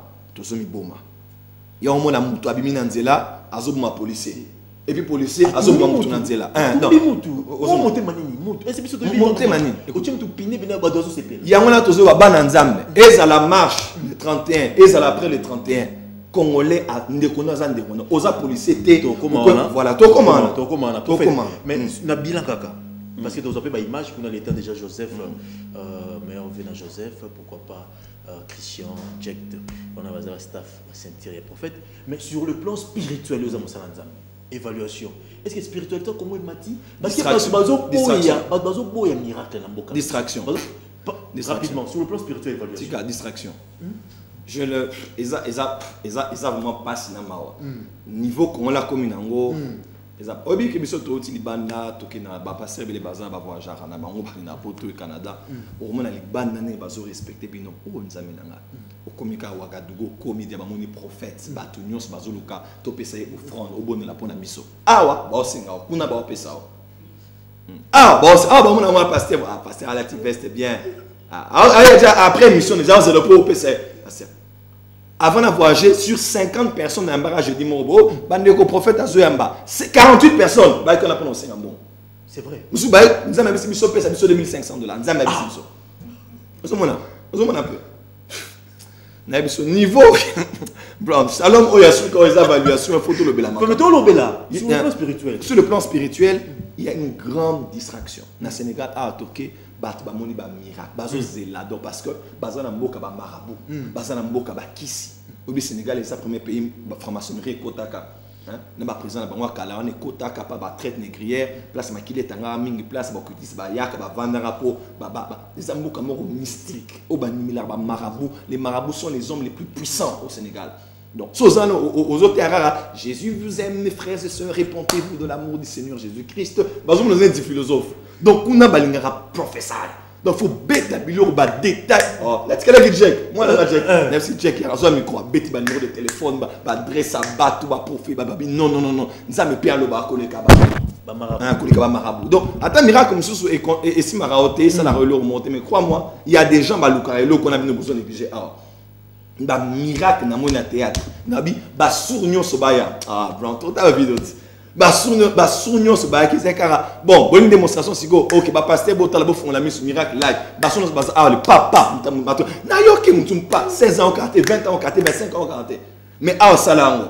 ya omona mutu abimi na nzela azoboma policier et puis policier azoboma mutu na nzela non mutu monter manini mutu est-ce biso to monter manini oti mutu pine bina ba dozo sepela ya ngona tozo ba bana nzambe eza la marche le 31 eza après le 31 Congolais a ndekona za ndekona oza policier te voilà to comment mais na bilan kaka parce que dans un image qu'on a l'état déjà Joseph mais on vient à Joseph pourquoi pas Christian Jack on a un staff Saint-Thierry prophète mais sur le plan spirituel aux amosalanzam évaluation est-ce que spiritualité comment il m'a dit parce que bazo boya miracle na mboka distraction rapidement sur le plan spirituel évaluation distraction je le vraiment pas cinéma niveau qu'on l'a comme nango eza obi ke biso to ti libanda to ke na ba passer bele bazan ba voyager na bango ba na poto au Canada o mona libanda ne bazo respecter bino o nzambe nanga o komika Ouagadougou komi dia ba moni prophète ba to nyos bazo luka to pesa e offrande o bonela pona biso awa ba osenga kuna ba pesa ba mona moi pasteur à la veste bien après mission déjà c'est le pour pesa avant de voyager sur 50 personnes dans un barrage de Dimobo, le prophète a joué en bas. C'est 48 personnes. C'est vrai. Nous avons mis 2500 $. Nous avons mis un peu. Niveau. Salom, il y a une évaluation, il faut tout le bel. Sur le plan spirituel. Sur le plan spirituel, il y a une grande distraction. Dans le Sénégal, à Turquie, miracle bazo zelado parce que bazana mboka ba marabout bazana mboka ba kisi au Sénégal c'est le premier pays franc-maçonnerie kotaka hein na ba président ba ngwa kala on est kotaka pa ba traite négrière place makile tanga mingi place ba kutisi ba yaka ba vandara po ba les mboka moko mystique au ba nimila ba marabout les marabouts sont les hommes les plus puissants au Sénégal. Donc, aux autres Jésus vous aime, mes frères et sœurs, répondez-vous de l'amour du Seigneur Jésus-Christ. Nous sommes des philosophes. Donc, on a un professeur. Donc, il faut bête la billet au détail. Oh, là, tu as Jack. Moi, là, Jack. Merci, Jack. Il y a un micro, bête, le numéro de téléphone, adresse à bateau, profil, non. Nous avons payé le bar, marabout. Donc, attends, miracle comme ça, et si ma raoté, ça la relève remonté. Mais crois-moi, il y a des gens, qu'on a besoin de négliger. ba miracle na mona théâtre nabi ba sournyo sobaya ah blanc tout ta vidéo ba sournyo sobaya qui c'est car bon bonne démonstration sigo OK ba pasteur botala bo font la mise miracle live ba sournyo ba ah le papa na yo ki mutum pas 16 ans 40 20 ans 40 25 ans 40 mais ah salango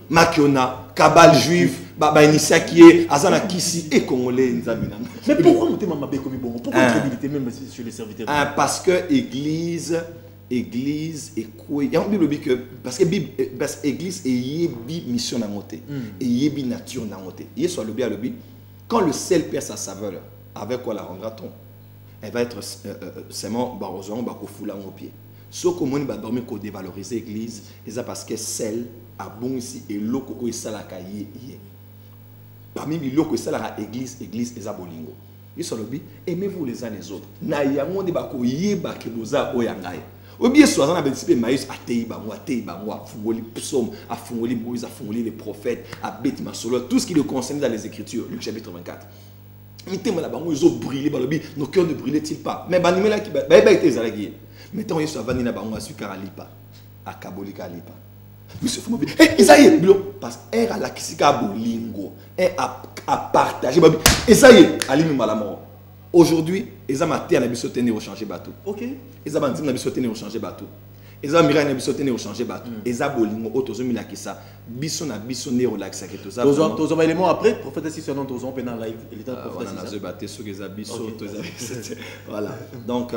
Makiona kabal juif ba initié qui est azana kisi et congolais nzamina. Mais pourquoi monter mama bekomi bongo? Pourquoi crédibilité même sur les serviteurs? Parce que église et quoi il y a une Bible que parce que église et yebi mission na moté et yebi nature na moté. Yeso lobi a lobi quand le sel perd sa saveur avec quoi la rendra-t-on? Elle va être seulement barozon ba ko fula au pied. Ce que mon va dormir ko dévaloriser l'église et ça parce que celle a bon ici et loko ko salaka yé parmi les loko salaka église et ça bolingo ils sont lobi aimez-vous les uns les autres na yango de ba ko yeba ke boza oyangaye obi so azana betisipe maïs atei ba moi fungoli psaume a fungoli Moïse a fungoli les prophètes a beti masolo tout ce qui le concerne dans les écritures Luc chapitre 24 mitema la bango ils ont brillé ba lobi nos cœurs ne brillaient-ils pas mais banimé là qui ba été zalaki mais tant yesu avani na bango asu karalipa akabolika lipa monsieur Fomobi Isaïe parce qu'elle a la kisika bolingo elle a partagé babi Isaïe alimi malamo aujourd'hui eza maté na biso tenir au changer bateau OK eza bandim na biso tenir au changer bateau eza mira na biso tenir au changer bateau eza bolingo otozomi la kisa biso na biso ne relaxa que tout ça tozo ba élément après prophète si son nom tozo pena live il était prophète on a ze baté sur les biso voilà donc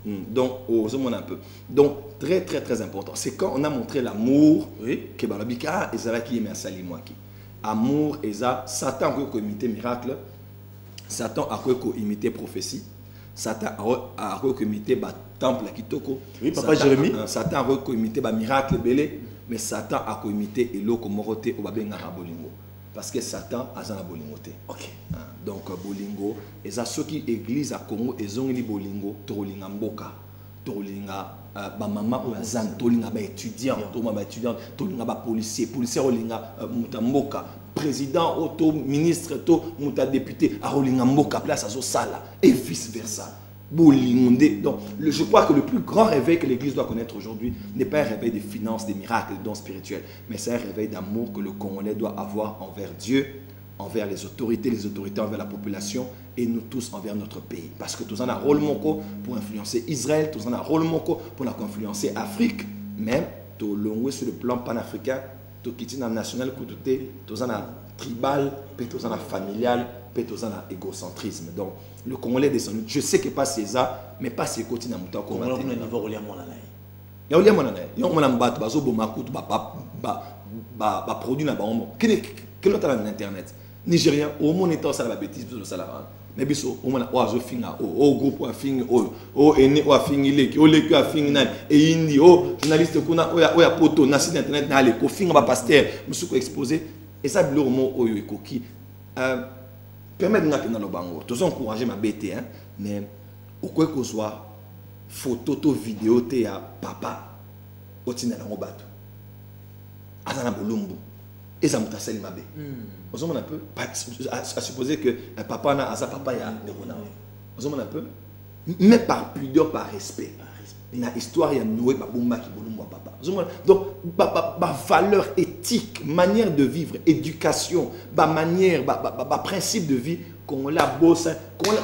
un peu. Donc, très, très, très important. C'est quand on a montré l'amour que Balabika et Zara qui est Salimouaki. Amour et ça, Satan a imité miracle, Satan a imité prophétie, Satan a imité temple à Kitoko. Oui, papa Jérémie. Satan a imité miracle belé, mais Satan a imité Eloko Morote au Babenga Bolingo. Parce que Satan a un bolingoté. OK. Donc bolingo et ça ceux qui église à Congo ils ont les bolingo tolinga mboka tolinga ba maman ou azan tolinga ba étudiant tolinga ba policier olinga mutamboka président auto ministre to muta député a olinga mboka place azo sala et vice versa. Bolingondé. Donc, je crois que le plus grand réveil que l'Église doit connaître aujourd'hui n'est pas un réveil des finances, des miracles, des dons spirituels, mais c'est un réveil d'amour que le Congolais doit avoir envers Dieu, envers les autorités envers la population et nous tous envers notre pays. Parce que tous en a rôle moko pour influencer Israël, tous en a rôle moko pour influencer l'Afrique, même tout le sur le plan panafricain, tout qui est national, tous en a tribal, tous en a familial, tous en a égocentrisme. Donc, le Congolais descendu, je sais que pas César, mais pas ses côtés dans mon temps. Il y a produit quel est l'internet Nigérien, au moins on est ça la bêtise de ça mais biso au moins oazo finga au groupe wa fingi o ene wa fingi leki o leki wa fingi na e indi o journaliste kuna oya poto na site internet na ale ko finga ba pasteur musuko exposé et ça bilo mo oyo ekoki permettre nga na lobango tous encourager ma BT hein mais au quoi que soit photo to vidéo te ya papa otina na ngobato azana bolumbu et ça m'a sali mabe on un peu à supposer que papa na asa papa ya nekona on un peu mais par pudeur par respect na histoire ya Noé ba bomba ki bolumbu papa donc ba valeur éthique manière de vivre éducation ba manière ba principe de vie qu'on la bosse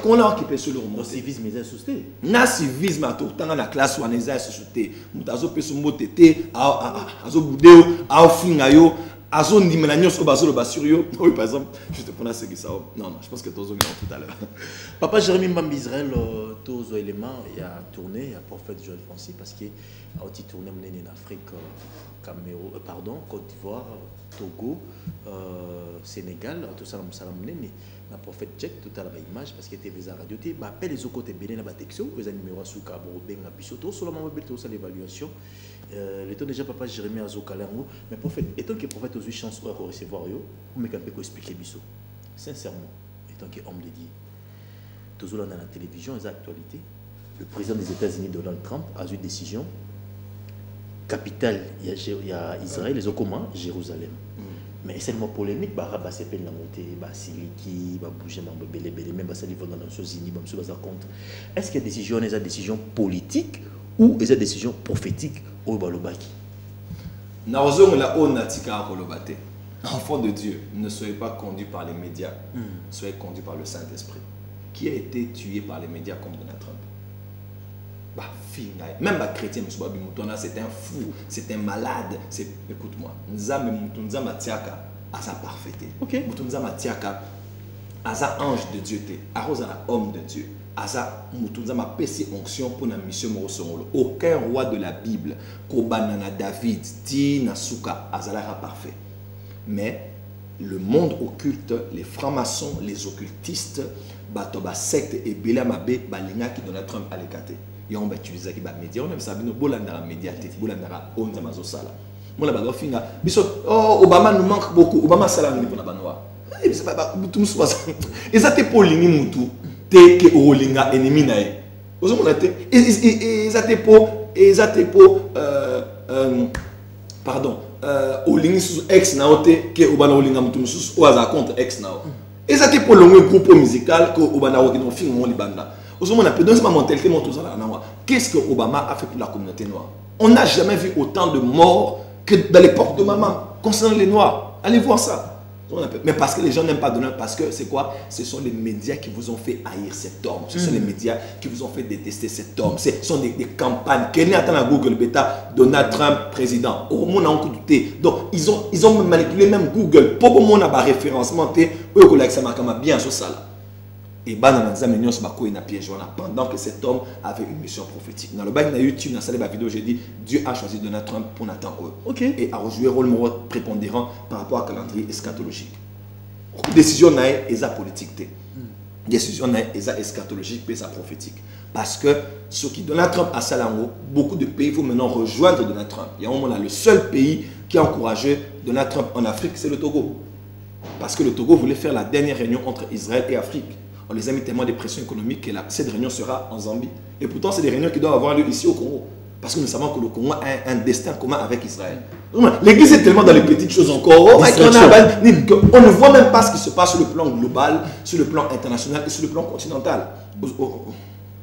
qu'on l'a occupé sur le monde. Le civisme est assouté. Na civisme à tout temps la classe ou en est assouté. Mutazo peso motete azo budeo a fingayo azo ndimenanyo so bazo le basurio. Oui par exemple, je te prends ce qui ça. Non, je pense que tous tout à l'heure. Papa Jérémie Mbambi Israël tous éléments il a tourné, il y a prophète Joël Francis parce que a aussi tourné en Afrique Cameroun Côte d'Ivoire, Togo, Sénégal, tout ça na prophète check tout à la image parce que TV za radio te ba appelle les côté belé na ba texto les numéros sous ka bo benga biso to solo mobile to ça l'évaluation le temps déjà papa Jérémie Azokalango mais prophète étant que prophète aux chance pour recevoir yo pour me camper ko expliquer biso sincèrement étant que homme de Dieu toujours dans la télévision les actualités le président des États-Unis Donald Trump a eu une décision capitale il y a Israël les comment Jérusalem. Mais c'est tellement polémique, bah c'est peine la montée, bah siliki, bah bouger, bah belé, même bah ça livre dans les Nations Unies, bah monsieur bah ça compte. Est-ce qu'il y a décision, est-ce décision politique ou est-ce décision prophétique au balobaki? Enfants de Dieu, ne soyez pas conduits par les médias, soyez conduits par le Saint-Esprit. Qui a été tué par les médias comme Donald Trump? Même les chrétiens, c'est un fou, c'est un malade. Écoute-moi, Nzambe Matiaka a sa parfaité. Nzambe Matiaka a sa ange de Dieu, Arosa homme de Dieu. Asa Nzambe pesi onction pour la mission Morosongolo. Aucun roi de la Bible, Kobanana David, Ti Nasuka, Azalara parfait. Mais le monde occulte, les francs-maçons, les occultistes, Batoba secte et Belamabe, Balinga qui donne Trump à l'écarté. Et on va utiliser les médias. On aime ça, nous bolandara médiatique, bolandara onzamazo sala. Moi la bago finga. Oh Obama nous manque beaucoup. Obama sala nous pour la banoa. Et ça t'es pour l'ini mutu, t'es que olinga ennemi nae. Vous avez et ça t'es pour pardon. Olingi sous ex naote que Obama olinga mutu sous oaza contre ex nao. Et ça t'es pour le groupe musical que Obama a fait film au Liban. Qu'est-ce que Obama a fait pour la communauté noire? On n'a jamais vu autant de morts que dans l'époque de maman concernant les Noirs. Allez voir ça. Mais parce que les gens n'aiment pas Donald, parce que c'est quoi? Ce sont les médias qui vous ont fait haïr cet homme. Ce sont les médias qui vous ont fait détester cet homme. Ce sont des campagnes. Quel attend à Google Beta, Donald Trump président. Au monde a encore douté. Donc ils ont manipulé même Google. Pour que mon a référencement, bien sur ça là. Et pendant que cet homme avait une mission prophétique. Dans le bail de YouTube, dans la vidéo, j'ai dit Dieu a choisi Donald Trump pour Nathan Oe. Et a joué un rôle prépondérant par rapport à calendrier eschatologique. Décision n'est pas politique. Décision n'est pas eschatologique, mais prophétique. Parce que ce qui Donald Trump a Salango, beaucoup de pays vont maintenant rejoindre Donald Trump. Il y a un moment là, le seul pays qui a encouragé Donald Trump en Afrique, c'est le Togo. Parce que le Togo voulait faire la dernière réunion entre Israël et Afrique. On les a mis tellement de pression économique que cette réunion sera en Zambie. Et pourtant, c'est des réunions qui doivent avoir lieu ici au Congo. Parce que nous savons que le Congo a un destin commun avec Israël. L'église est tellement dans les petites choses encore. On ne voit même pas ce qui se passe sur le plan global, sur le plan international et sur le plan continental.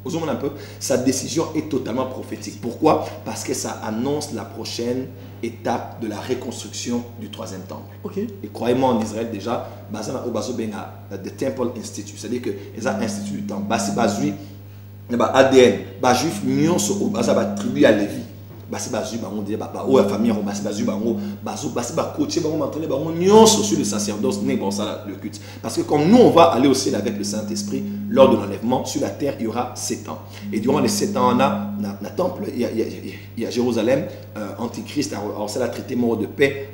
Osons un peu, sa décision est totalement prophétique. Pourquoi? Parce que ça annonce la prochaine étape de la reconstruction du troisième temple. Et croyez-moi, en Israël déjà, the Temple Institute, c'est-à-dire que les instituts du temple, basé ADN, juif, nous sommes tribu à Lévi. Sur le sacerdoce, le culte. Parce que comme nous, on va aller au ciel avec le Saint-Esprit, lors de l'enlèvement, sur la terre, il y aura 7 ans. Et durant les 7 ans, on a le temple, il y a Jérusalem, Antichrist, c'est la traité mort de paix,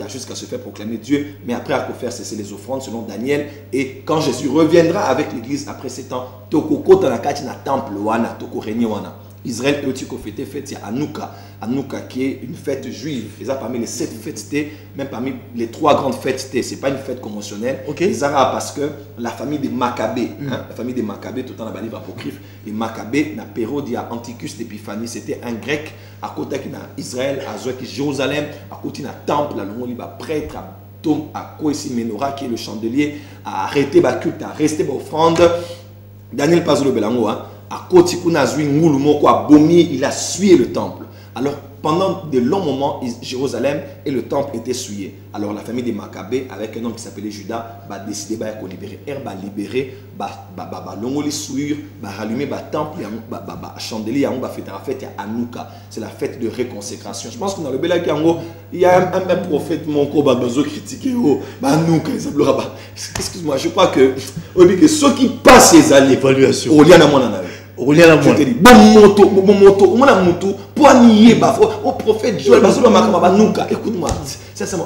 jusqu'à se faire proclamer Dieu, mais après, à faire cesser les offrandes, selon Daniel. Et quand Jésus reviendra avec l'église après 7 ans, Toko dans la temple, Toko régné wana. Israël est aussi fêté il y a Hanouka qui est une fête juive. Et ça parmi les 7 fêtes, même parmi les 3 grandes fêtes, ce n'est pas une fête conventionnelle. Parce que la famille des Maccabées, la famille des Maccabées, tout en livre apocryphe, les Maccabées, la période il y a Anticus d'Épiphanie, c'était un grec à côté de Israël, à Jérusalem, à côté d'un temple, là, le prêtre, à Koïsi Menorah qui est le chandelier, à arrêter le culte, à rester l'offrande. Daniel Pazolo Belango, à côté il a souillé le temple. Alors, pendant de longs moments, Jérusalem et le temple étaient souillés. Alors, la famille des Maccabées, avec un homme qui s'appelait Judas, a décidé de libérer. Elle va libérer, les souillures, rallumer le temple, chandelier, fête à Hanouka. C'est la fête de réconsécration. Je pense que dans le Bélakiango, il y a un prophète, mon corps, besoin de critiquer. Hanouka, excuse-moi, je crois que ceux qui passent ces années, l'évaluation, je te dis, bon moto, pour nier, au prophète Joël, écoute-moi,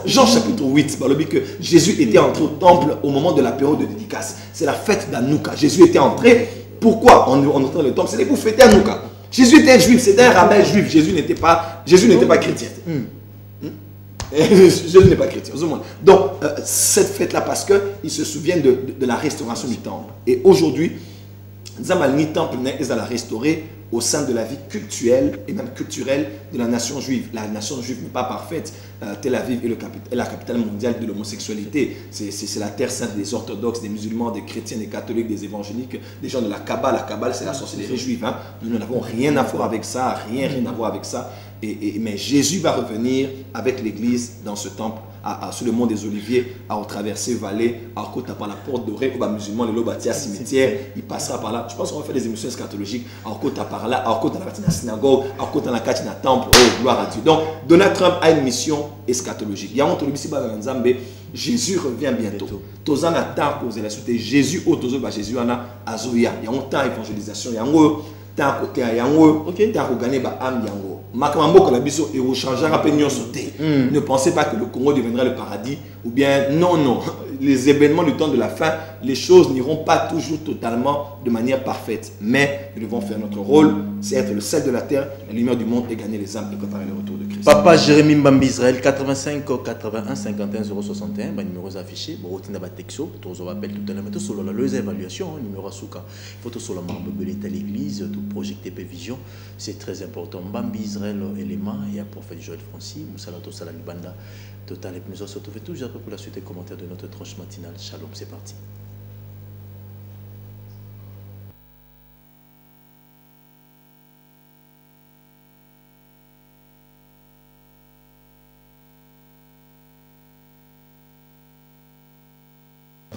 Jean chapitre 8, que Jésus était entré au temple au moment de la période de dédicace. C'est la fête d'Hanouka. Jésus était entré. Pourquoi on entrait dans le temple? C'était pour fêter Hanouka. Jésus était juif, c'était un rabbin juif. Jésus n'était pas chrétien. Jésus n'est pas chrétien. Donc, cette fête-là, parce qu'ils se souviennent de la restauration du temple. Et aujourd'hui, Zamalni temple n'est pas restauré au sein de la vie culturelle et même culturelle de la nation juive. La nation juive n'est pas parfaite. Tel Aviv est la capitale mondiale de l'homosexualité. C'est la terre sainte des orthodoxes, des musulmans, des chrétiens, des catholiques, des évangéliques, des gens de la Kabbale. La Kabbale, c'est la sorcellerie juive. Hein. Nous n'avons rien à voir avec ça, rien à voir avec ça. Mais Jésus va revenir avec l'église dans ce temple, sur le mont des Oliviers, à traverser vallée, à côté par la porte dorée, où les musulmans, les bâtis à cimetière, il passera par là. Je pense qu'on va faire des émissions eschatologiques, à côté par là, à côté dans la synagogue, à côté dans la temple, oh gloire à Dieu. Donc, Donald Trump a une mission eschatologique. Il y a un Jésus revient bientôt. Tozan attend cause la suite. Jésus au tozo ba Jésus ana azoya. Il y a un temps évangélisation, il y a un temps côté yango, temps gagner ba âme yango. Makambo ko la biso et au changera pe nyonso te. Ne pensez pas que le Congo deviendra le paradis ou bien non. Les événements du temps de la fin, les choses n'iront pas toujours totalement de manière parfaite. Mais nous devons faire notre rôle, c'est être le sel de la terre, la lumière du monde et gagner les âmes et préparer le retour de Christ. Papa Jérémy Mbambi Israël, 85 81 51 061, numéros affichés, routine de texto, tous on appelle tout à l'heure, sur la évaluation, numéro Asuka, photo sur la membre de l'église, tout projet TP Vision, c'est très important. Mbambi Israël, élément, et à prophète Joël Francis, Moussalato Salalibanda. Total et nous on se retrouve toujours après pour la suite des commentaires de notre tranche matinale. Shalom, c'est parti.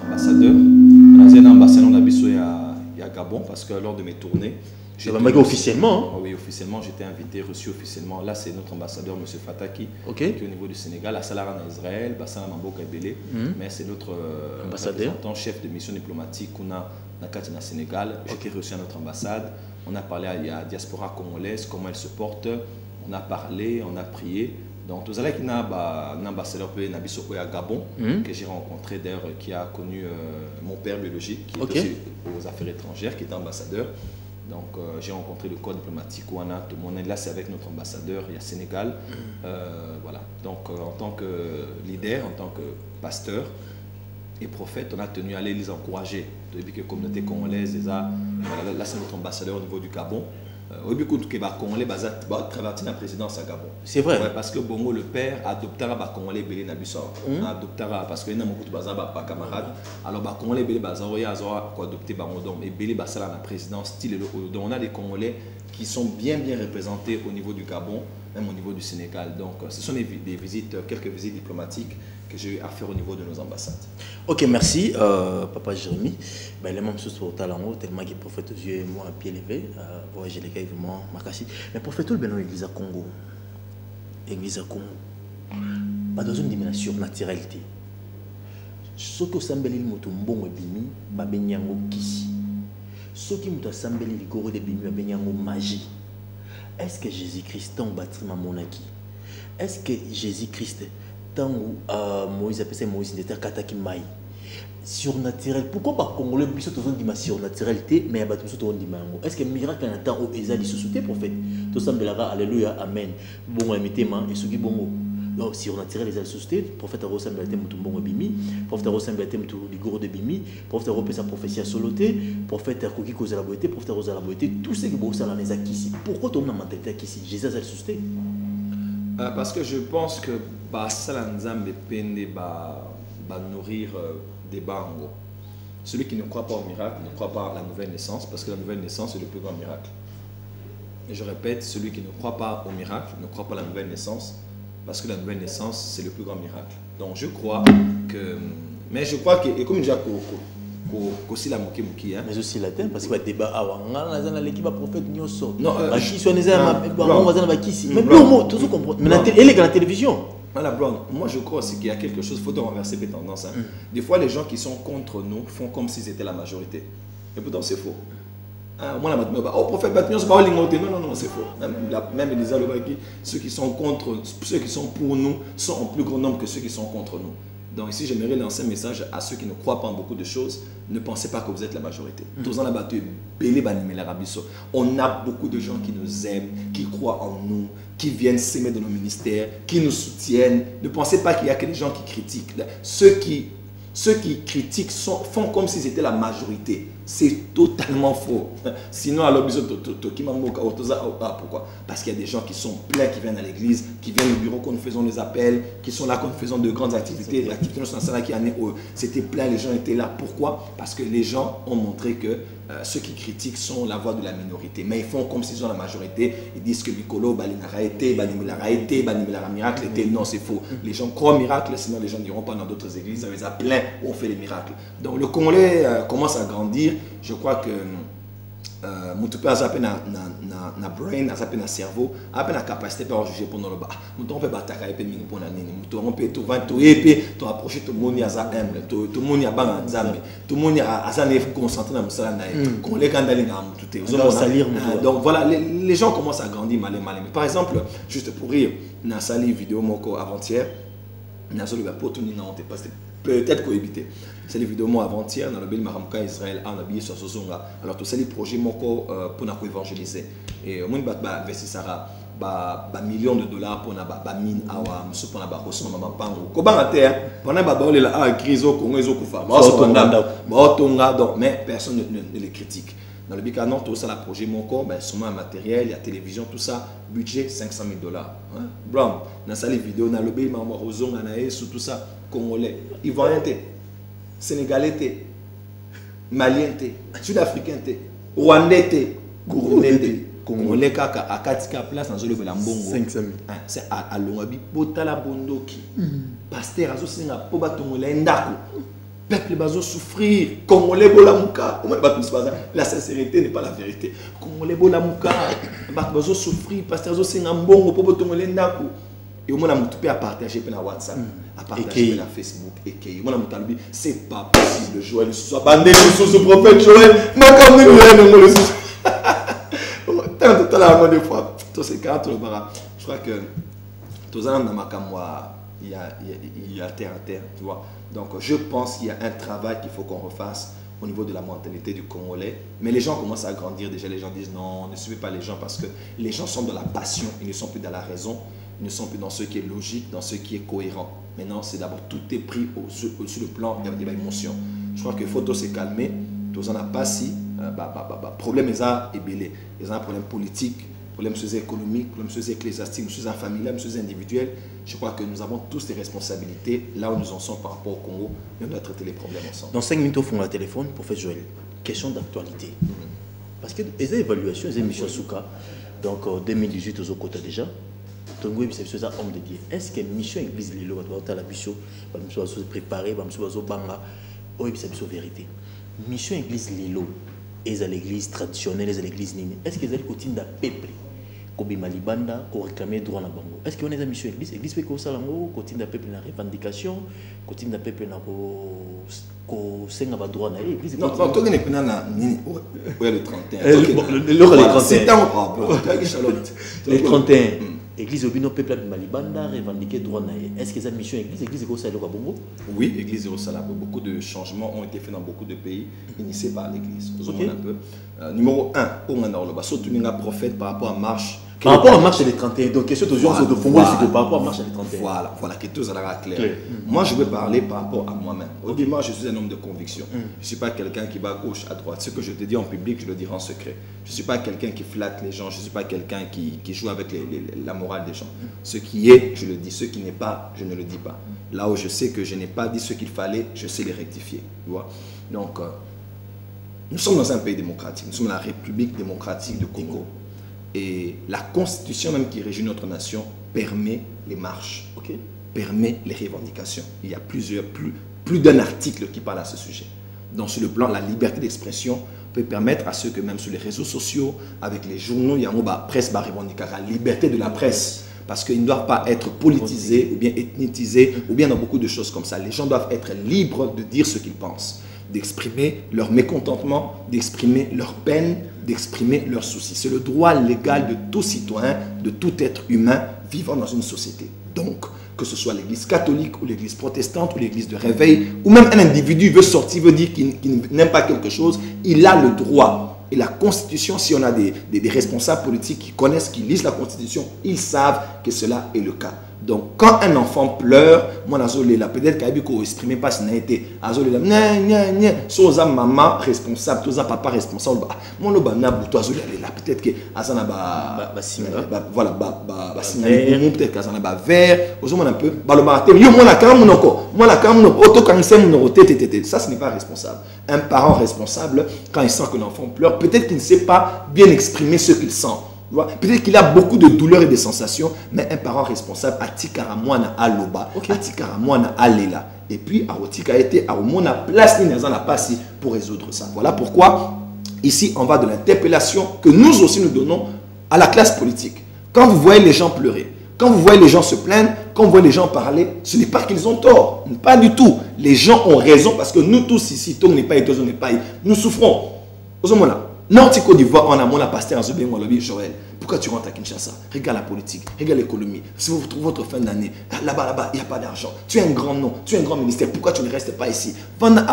Ambassadeur, un ambassadeur d'Abisso et à Gabon parce que lors de mes tournées, officiellement. Oui, officiellement, j'étais invité, reçu officiellement. Là, c'est notre ambassadeur, M. Fataki, qui est au niveau du Sénégal, à Salara en Israël, Bassana Mamboka Ebele. Mais c'est notre représentant, chef de mission diplomatique qu'on a dans le Sénégal. J'ai reçu à notre ambassade. On a parlé à la diaspora congolaise, comment elle se porte. On a parlé, on a prié. Donc, vous avez un ambassadeur à Gabon, que j'ai rencontré d'ailleurs, qui a connu mon père biologique, qui est aussi aux affaires étrangères, qui est ambassadeur. Donc, j'ai rencontré le corps diplomatique Ouana, tout le monde est là, c'est avec notre ambassadeur, il y a Sénégal. Voilà. Donc, en tant que leader, en tant que pasteur et prophète, on a tenu à aller les encourager. Depuis que la communauté congolaise, là, c'est notre ambassadeur au niveau du Gabon. Au début, les Congolais traversent la présidence à Gabon. C'est vrai. Ouais, parce que Bongo, le père, adoptera les Congolais belé na biso. Adoptera parce que y a beaucoup de pas camarades. Alors les Congolais belé bazaroya azora ko adopter bango donc et belé basala la présidence style donc on a des Congolais qui sont bien représentés au niveau du Gabon, même au niveau du Sénégal. Donc ce sont des visites, quelques visites diplomatiques que j'ai eu à faire au niveau de nos ambassades. Ok, merci, Papa Jérémy. Ben, les membres sont au talent, tellement que le prophète aux yeux et moi à pied levé, voyager les cas vraiment, makasi. Mais le prophète, tout le bien l'église à Congo. L'église à Congo. Pas dans une dimension naturalité. Ce que Sambeli Motumbongo bimi, Babenyango Kisi. Ce qui m'a Sambeli Ligoro de bimi, Babenyango magie. Est-ce que Jésus-Christ t'a bâti ma monarchie? Est-ce que Jésus-Christ Moïse appelle ça Moïse n'était kataki mai surnaturel. Pourquoi pas Congolais biso tous on dit ma surnaturalité mais abatou biso tous on dit mango. Est-ce que miracle en temps où ezali sous-souté prophète tout ça belara alléluia amen bon amitema et ce qui bongo donc surnaturel ezali sous-souté prophète a ressemblé à mutu bongo bimi prophète a ressemblé à mutu ligoro de bimi prophète a repé sa prophétie à soloté prophète a koki cause la beauté prophète a rosé la beauté tout ce que bon ça la neza kisi pourquoi ton mentalité kisi Jésus a sous-souté. Parce que je pense que Salanzambe pende nourrir des bango. Celui qui ne croit pas au miracle ne croit pas à la nouvelle naissance, parce que la nouvelle naissance est le plus grand miracle. Et je répète, celui qui ne croit pas au miracle ne croit pas à la nouvelle naissance, parce que la nouvelle naissance c'est le plus grand miracle. Donc je crois que, mais je crois que, et comme déjà aussi la moqué mouki mais aussi la terre parce que le débat a l'équipe prophète nyoso non qui soit les mais bon tout ce comprend mais elle est dans la télévision. Moi je crois qu'il y a quelque chose, il faut renverser les tendances. Des fois les gens qui sont contre nous font comme si c'était la majorité et pourtant c'est faux. Moi la prophète non c'est faux. Même Elisa ceux qui sont contre, ceux qui sont pour nous sont en plus grand nombre que ceux qui sont contre nous. Donc ici, j'aimerais lancer un message à ceux qui ne croient pas en beaucoup de choses. Ne pensez pas que vous êtes la majorité. On a beaucoup de gens qui nous aiment, qui croient en nous, qui viennent s'aimer dans nos ministères, qui nous soutiennent. Ne pensez pas qu'il y a que des gens qui critiquent. Ceux qui critiquent font comme si c'était la majorité. C'est totalement faux. Sinon, alors, pourquoi? Parce qu'il y a des gens qui sont pleins, qui viennent à l'église, qui viennent au bureau quand nous faisons les appels, qui sont là quand nous faisons de grandes activités. L'activité nationale qui année, c'était plein, les gens étaient là. Pourquoi? Parce que les gens ont montré que ceux qui critiquent sont la voix de la minorité. Mais ils font comme s'ils ont la majorité. Ils disent que Mikolo, Balinara était, Banimilara était, Banimilara miracle était. Non, c'est faux. Les gens croient au miracle, sinon les gens n'iront pas dans d'autres églises. Ça les a plein où on fait les miracles. Donc le Congolais commence à grandir. Je crois que Moutoupe a zappé na brain, a zappé na cerveau, a zappé na capacité pour juger pendant le bas. Moutoupe peut battre à épée mini pour la nini. Moutoupe peut tout vendre, tout épée, tout approcher tout le monde à za humble, tout le monde à bang à zambe, tout le monde à za nef concentré dans le salon naïf. Qu'on les candales à moutouté. Donc voilà, les gens commencent à grandir malin. Par exemple, juste pour rire, na sali vidéo moko avant-hier, na sali va pour tout ni na honte parce que peut-être cohabiter. C'est les vidéos moi avant-hier dans le bel Maramka Israël en habillé sur Sozonga. Alors tout ça les projets moko pour nous évangéliser. Et au moins bah verser ça ba millions de dollars pour na ba mine awa monsieur pour na ba koso mama pango. Ko ba terre pendant ba ba la a crise au Congo ezo kufa. Ba tonga donc mais personne ne les critique. Dans le Bicano, tout ça, le projet Moko, ben, sûrement matériel, il y a télévision, tout ça, budget 500 000 $. Hein? Brown, dans ça, les vidéos, dans le pays, Mamorozon, sur tout ça, Congolais, Ivoirien, Sénégalais, Malien, Sud-Africain, Rwandais, Gourmet, Congolais, Kaka, à Katika place, dans le Lambongo. 500 000. C'est à Longabi, Potala Bondoki, Pasteur, Azo Singa, Poba Tongolais, Ndako. Peuple va souffrir. Congolais Bolamouka. La sincérité n'est pas la vérité. Congolais Bolamouka. Va souffrir. Pasteur Zosingambongo. Pobo Tongolais Ndaku. Et au moins, on peut partager sur WhatsApp, à partager sur Facebook. Et c'est pas possible. Joël, ce soit bandé sous ce prophète Joël. Ma comme nous, le sous. Tant de fois. Tous ces cartes, je crois que tous en Namakamwa, il y a terre à terre, tu vois. Donc je pense qu'il y a un travail qu'il faut qu'on refasse au niveau de la mentalité du Congolais. Mais les gens commencent à grandir déjà. Les gens disent non, ne suivez pas les gens parce que les gens sont dans la passion. Ils ne sont plus dans la raison. Ils ne sont plus dans ce qui est logique, dans ce qui est cohérent. Maintenant, c'est d'abord tout est pris au-dessus le plan de l'émotion. Je crois qu'il faut tout se calmer. Tout en a pas si. Problème est belé. Ils ont un problème politique, problème économique, problème ecclésiastique, problème familial, problème individuel. Je crois que nous avons tous des responsabilités là où nous en sommes par rapport au Congo, mais on doit traiter les problèmes ensemble. Dans 5 minutes, au fond, le téléphone, professeur Joël, question d'actualité. Parce que les évaluations, les émissions Souka, donc 2018 aux côtés déjà, Tongo est un homme de Dieu. Est-ce que mission Église Lilo va la mission, va se préparer, va se banga, ou est-ce que vérité? Mission Église Lilo, est à l'église traditionnelle, est à l'église nini. Est-ce que c'est le quotidien d'un peuple? Kobima Libanda, ko réclamer droit na bango. Est-ce qu'on est dans mission église? Église peut ko salango, quotidien d'un peuple na revendication, quotidien d'un peuple na ko senga ba droit na église. Non, toi tu n'es pas na nini. Ouais le 31. Le 31. C'est un rapport. Le 31. Église Obino peuple de Malibanda revendiquer droit na. Est-ce que c'est mission église? Église ko salango ka bongo? Oui, église Jerusalem. Beaucoup de changements ont été faits dans beaucoup de pays initiés par l'église. Vous okay. Un peu. Numéro 1, on a le surtout un prophète par rapport à marche. Par rapport à marche des 31, donc question de gens de Fongo, c'est par rapport à marche des 31. Voilà, que tout ça clair. Moi, je veux parler par rapport à moi-même. Au début, je suis un homme de conviction. Je ne suis pas quelqu'un qui va à gauche, à droite. Ce que je te dis en public, je le dirai en secret. Je ne suis pas quelqu'un qui flatte les gens. Je ne suis pas quelqu'un qui joue avec la morale des gens. Ce qui est, je le dis. Ce qui n'est pas, je ne le dis pas. Là où je sais que je n'ai pas dit ce qu'il fallait, je sais les rectifier. Tu vois? Donc, nous sommes dans un pays démocratique. Nous sommes la République démocratique de Congo. Et la constitution même qui régit notre nation permet les marches, permet les revendications. Il y a plus d'un article qui parle à ce sujet. Donc sur le plan, la liberté d'expression peut permettre à ceux que même sur les réseaux sociaux, avec les journaux, il y a une presse qui revendique la liberté de la presse. Parce qu'ils ne doivent pas être politisés ou bien ethnicisés ou bien dans beaucoup de choses comme ça. Les gens doivent être libres de dire ce qu'ils pensent, d'exprimer leur mécontentement, d'exprimer leur peine, d'exprimer leurs soucis. C'est le droit légal de tout citoyen, de tout être humain vivant dans une société. Donc, que ce soit l'église catholique ou l'église protestante ou l'église de réveil, ou même un individu veut sortir, veut dire qu'il n'aime pas quelque chose, il a le droit. Et la Constitution, si on a des responsables politiques qui connaissent, qui lisent la Constitution, ils savent que cela est le cas. Donc, quand un enfant pleure, moi, peut-être qu'il a exprimé pas si n'a été. Soza maman responsable, soza papa responsable. Moi, le banab, toi, peut-être que Azana voilà, peut-être qu'Azana ba vert, un peu, ça, ce n'est pas responsable. Un parent responsable, quand il sent que l'enfant pleure, peut-être qu'il ne sait pas bien exprimer ce qu'il sent. Peut-être qu'il a beaucoup de douleurs et de sensations, mais un parent responsable a tikaramwana aloba, a tikaramwana alela. Et puis, a été à mona place ni dans la passe pour résoudre ça. Voilà pourquoi, ici, on va de l'interpellation que nous aussi nous donnons à la classe politique. Quand vous voyez les gens pleurer, quand vous voyez les gens se plaindre, quand vous voyez les gens parler, ce n'est pas qu'ils ont tort. Pas du tout. Les gens ont raison parce que nous tous ici, tout n'est pas étoile, nous souffrons. Non, Côte d'Ivoire, on a mon pasteur Joël. Pourquoi tu rentres à Kinshasa? Regarde la politique, regarde l'économie. Si vous trouvez votre fin d'année, là-bas, il n'y a pas d'argent. Tu es un grand nom, tu es un grand ministère. Pourquoi tu ne restes pas ici? Na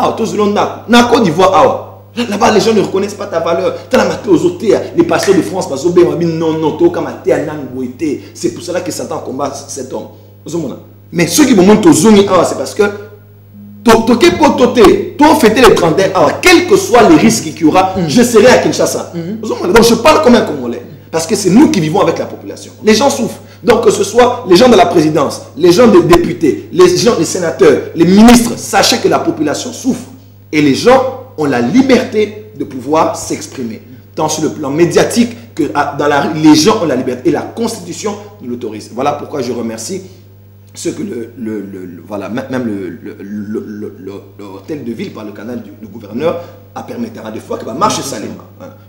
Côte d'Ivoire, là-bas, les gens ne reconnaissent pas ta valeur. Tu as la maté aux hôtels, les pasteurs de France, non, c'est pour cela que Satan combat cet homme. Mais ceux qui me montrent aux zones, c'est parce que toi, fêter les 31 heures, quels que soient les risques qu'il y aura, je serai à Kinshasa. Donc je parle comme un Congolais. Parce que c'est nous qui vivons avec la population. Les gens souffrent. Donc que ce soit les gens de la présidence, les gens des députés, les gens des sénateurs, les ministres, sachez que la population souffre. Et les gens ont la liberté de pouvoir s'exprimer. Tant sur le plan médiatique que dans les gens ont la liberté. Et la Constitution nous l'autorise. Voilà pourquoi je remercie ce que voilà, même l'hôtel de ville par le canal du gouverneur a permis de fois que marche salement.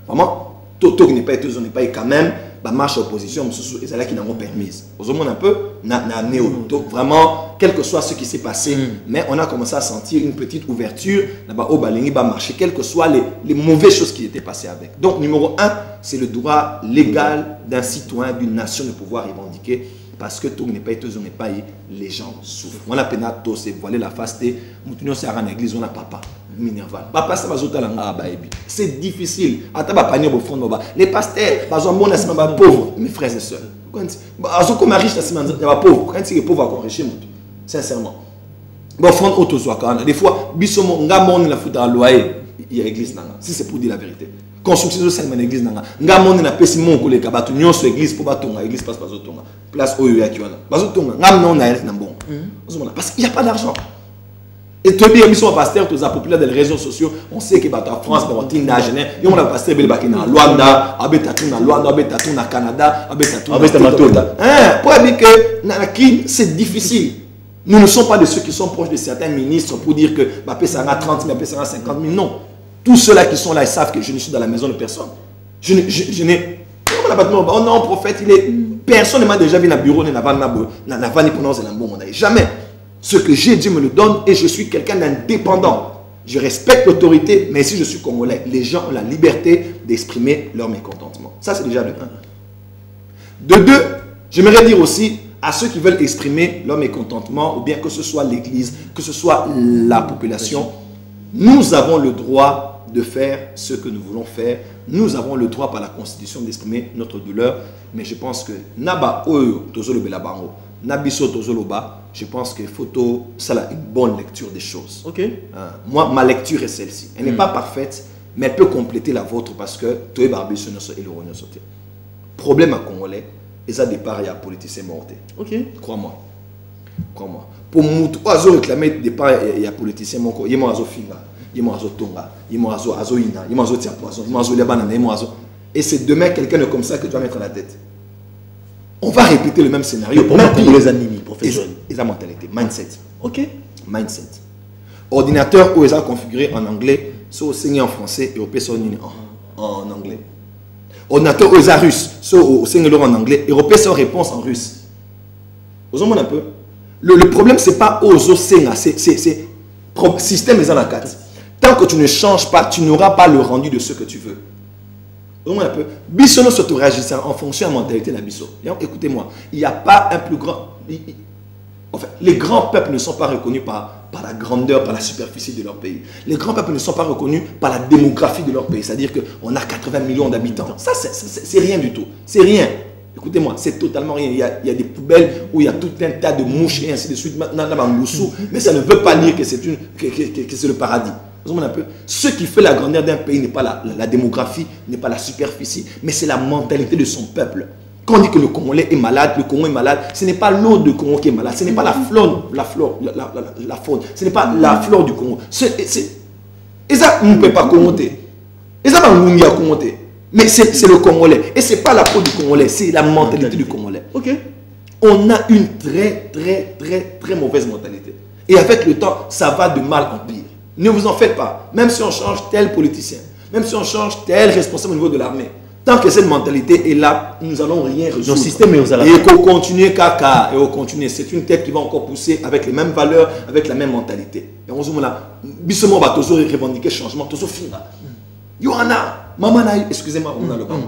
Vraiment, tout n'est pas été quand même, marche opposition, c'est là qui n'a pas permis. Aux hommes un peu, vraiment, quel que soit ce qui s'est passé, mais on a commencé à sentir une petite ouverture, là-bas au Balingi, marcher, quelles que soient les mauvaises choses qui étaient passées avec. Donc, numéro 1, c'est le droit légal d'un citoyen, d'une nation de pouvoir revendiquer. Parce que tout n'est pas été, les gens souffrent. On a peine à tous se voiler la face. Nous sommes en église, on a papa. Minerval. Papa, ça va sauter la c'est difficile. Les pasteurs, pauvres, mes frères et sœurs. Comme riche, il y a pauvre. Quand il est pauvre, on riche. Sincèrement. Bon, front auto des fois, bisomo, ngamon la fout à loyer. Il y a l'église. Si c'est pour dire la vérité. Construction de cette église nga monde na pesi mon ko le kabatu nyonso église pour batonga église passe pas zotonga place oyo ya kiwana bazotonga nga non na na bon parce qu'il y a pas d'argent et toi bien mission pasteur tous les populaires des réseaux sociaux on sait que en France ba tinda jeune et on a pasteur bel bakina Luanda abeta tuna Luanda abeta tuna Canada abeta tuna pour dire que na c'est difficile. Nous ne sommes pas de ceux qui sont proches de certains ministres pour dire que bah ça a 30 000 ça a 50 000 non. Tous ceux-là qui sont là, ils savent que je ne suis dans la maison de personne. Je n'ai... On a un prophète, personne ne m'a déjà vu dans le bureau, jamais. Ce que j'ai, Dieu me le donne et je suis quelqu'un d'indépendant. Je respecte l'autorité, mais si je suis congolais, les gens ont la liberté d'exprimer leur mécontentement. Ça, c'est déjà de 1. De 2, j'aimerais dire aussi à ceux qui veulent exprimer leur mécontentement, ou bien que ce soit l'Église, que ce soit la population, nous avons le droit de faire ce que nous voulons faire. Nous avons le droit par la Constitution d'exprimer notre douleur. Mais je pense que Naba Oyo Tozolo Belabango, Nabiso Tozoloba, je pense qu'il faut ça une bonne lecture des choses. Ok. Moi, ma lecture est celle-ci. Elle n'est pas parfaite, mais elle peut compléter la vôtre parce que Toé Barbiso et le Rogno sauté. Problème à Congolais, et ça départ, il y a politicien morté. Ok. Crois-moi. Crois-moi. Pour Moutou, Azo réclamer départ, il y a politicien morté. Il y a Azo Finga. Et c'est demain quelqu'un comme ça que tu vas mettre la tête. On va répéter le même scénario. Pour les animés, professeur. Et la mentalité, mindset. Ok. Mindset. Ordinateur où ils ont configuré en anglais, soit enseigné en français et au en anglais. Ordinateur où ils ont russe, soit enseigné en anglais et au réponse en russe. Vous en un peu. Le problème, c'est pas aux Osenga, c'est système est dans la carte. Tant que tu ne changes pas, tu n'auras pas le rendu de ce que tu veux. Un peu. Bisso ne s'auto-réagit en fonction de la mentalité de la Bisso. Écoutez-moi, il n'y a pas un plus grand... Enfin, les grands peuples ne sont pas reconnus par la grandeur, par la superficie de leur pays. Les grands peuples ne sont pas reconnus par la démographie de leur pays. C'est-à-dire qu'on a 80 millions d'habitants. Ça, c'est rien du tout. C'est rien. Écoutez-moi, c'est totalement rien. Il y a des poubelles où il y a tout un tas de mouches et ainsi de suite. Mais ça ne veut pas dire que c'est le paradis. Ce qui fait la grandeur d'un pays n'est pas la démographie, n'est pas la superficie, mais c'est la mentalité de son peuple. Quand on dit que le Congolais est malade, le Congo est malade, ce n'est pas l'eau de Congo qui est malade, ce n'est pas la faune, ce n'est pas la flore du Congo. Et ça, on ne peut pas commenter. Et ça, on ne peut pas commenter. Mais c'est le Congolais. Et ce n'est pas la peau du Congolais, c'est la mentalité du Congolais. Okay. On a une très mauvaise mentalité. Et avec le temps, ça va de mal en pire. Ne vous en faites pas. Même si on change tel politicien, même si on change tel responsable au niveau de l'armée, tant que cette mentalité est là, nous n'allons rien résoudre. Le système est aux alentours. Et qu'on continue, caca, et on continue. C'est une tête qui va encore pousser avec les mêmes valeurs, avec la même mentalité. Et on se dit là, bisous, va toujours revendiquer changement, toujours finir. Yohana, maman na yo, excusez-moi,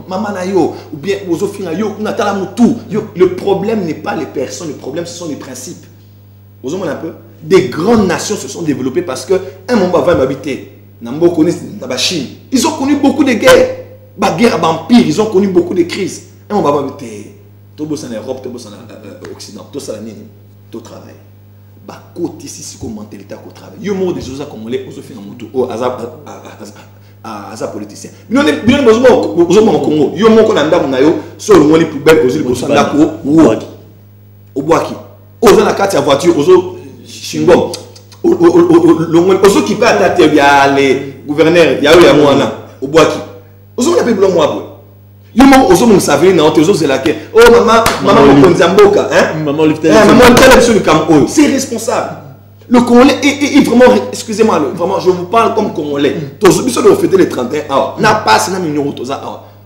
maman na yo, ou bien Ozofina yo, natala mutu. Le problème n'est pas les personnes, le problème ce sont les principes. Vous voyez un peu? Des grandes nations se sont développées parce que un moment avant d'habiter, ils ont connu beaucoup de guerres, guerre empire, ils ont connu beaucoup de crises. Un moment avant d'habiter, tout le en Europe, tout le en Occident, tout ça tout travail. Côté ici, c'est comme mentalité au travail. Yo mo des choses comme les Ozofina mutu, à politicien. Nous sommes au Congo. Yo mon konanda munayo sur le moni poubelle aux îles Bosanda ko au boaki. Aux la carte à voiture aux Shingo. Aux qui peut attaquer via les gouverneurs, ya ya mwana au boaki. Aux on appelle blanc moi. Yo mon aux on savait na aux c'est laquelle. Oh maman mon konzamboka hein. Maman le sur le Cameroun. C'est responsable. Le Congolais est vraiment, excusez-moi, vraiment, je vous parle comme Congolais. Tous de fêter les 31 ans. N'a pas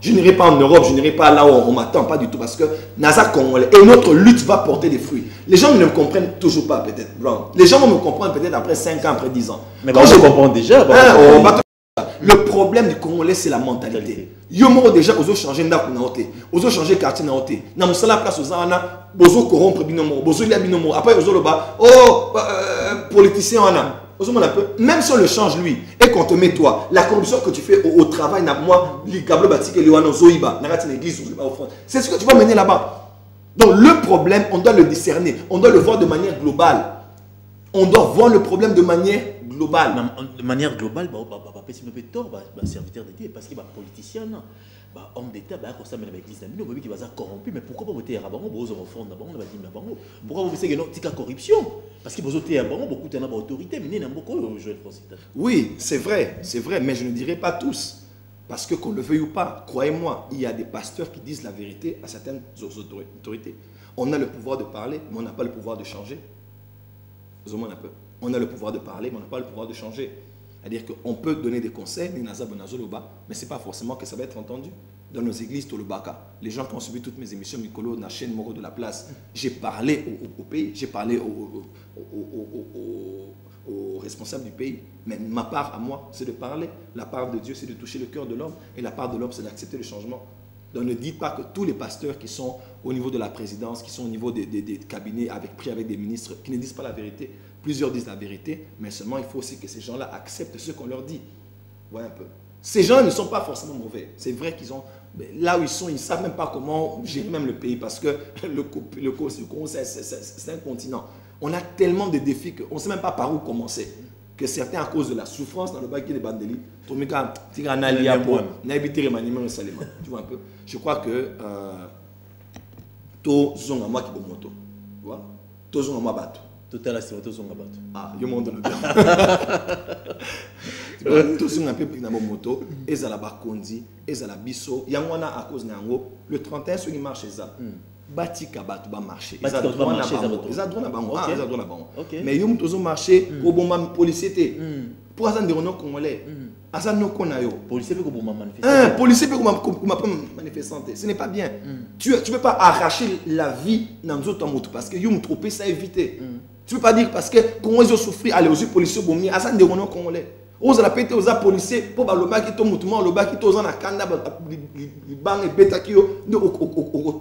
je n'irai pas en Europe, je n'irai pas là où on m'attend, pas du tout, parce que Naza Congolais. Et notre lutte va porter des fruits. Les gens ne me comprennent toujours pas, peut-être. Les gens vont me comprendre peut-être après 5 ans, après 10 ans. Mais quand je comprends déjà. Le problème du Congolais, c'est la mentalité. Yomo déjà, ils ont changé d'après, ils ont changé quartier naoté. Dans mon salaire place aux ana, bozo corrompre binomo, bozo lia binomo. Après ils ont le bas, oh politicien ana. Même si on le change lui et qu'on te met toi, la corruption que tu fais au travail, moi, les câbles bâtis que les ouanos zoïba, n'arrête l'église, c'est ce que tu vas mener là-bas. Donc le problème, on doit le discerner, on doit le voir de manière globale. On doit voir le problème de manière globale. De manière globale, serviteur de Dieu, parce qu'il y a un politicien, homme d'État, qui va corrompu, mais pourquoi pas voter à Rabango, pourquoi vous pensez que c'est la corruption? Parce que vous voter à Rabango, beaucoup d'autorité, mais il y a beaucoup de jeunes français. Oui, c'est vrai, mais je ne dirais pas tous. Parce que qu'on le veuille ou pas, croyez-moi, il y a des pasteurs qui disent la vérité à certaines autorités. On a le pouvoir de parler, mais on n'a pas le pouvoir de changer. On a le pouvoir de parler, mais on n'a pas le pouvoir de changer. C'est-à-dire qu'on peut donner des conseils, mais ce n'est pas forcément que ça va être entendu. Dans nos églises, les gens qui ont suivi toutes mes émissions, Mikolo, la chaîne Moro de la place, j'ai parlé au pays, j'ai parlé aux responsables du pays. Mais ma part à moi, c'est de parler. La part de Dieu, c'est de toucher le cœur de l'homme. Et la part de l'homme, c'est d'accepter le changement. Donc ne dites pas que tous les pasteurs qui sont au niveau de la présidence, qui sont au niveau des cabinets pris avec des ministres, qui ne disent pas la vérité. Plusieurs disent la vérité, mais seulement il faut aussi que ces gens-là acceptent ce qu'on leur dit. Voilà un peu. Ces gens ne sont pas forcément mauvais. C'est vrai qu'ils ont... Là où ils sont, ils ne savent même pas comment gérer même le pays parce que le Congo, c'est un continent. On a tellement de défis qu'on ne sait même pas par où commencer. Que certains, à cause de la souffrance dans le bac des bandeli, tu vois un peu. Je crois que tout ce qui est moto, tout ce qui est bateau. Tout à l'heure, c'est tout ce qui est bateau. Ah, je monte le bien. Tout ce qui est moto, et ça la bakondi, et ça la biso. Il y a à cause de le 31 ce qui marche ça. Batika batu ba marché. Ils ont droit na bango. Mais yom tozo marché au bon policier. Pour ça des renons congolais. Asa no konayo. Policier peut comme manifester. Policier peut comme manifester. Ce n'est pas bien. Tu peux pas arracher la vie dans d'autres motos parce que yom trop ça éviter. Tu peux pas dire parce que Congo ils ont souffert allez aussi policiers bomi asa des renons congolais. Aux la pété aux policiers pour le bas qui tombe mouvement le bas qui tombe en akanda bang et bêta qui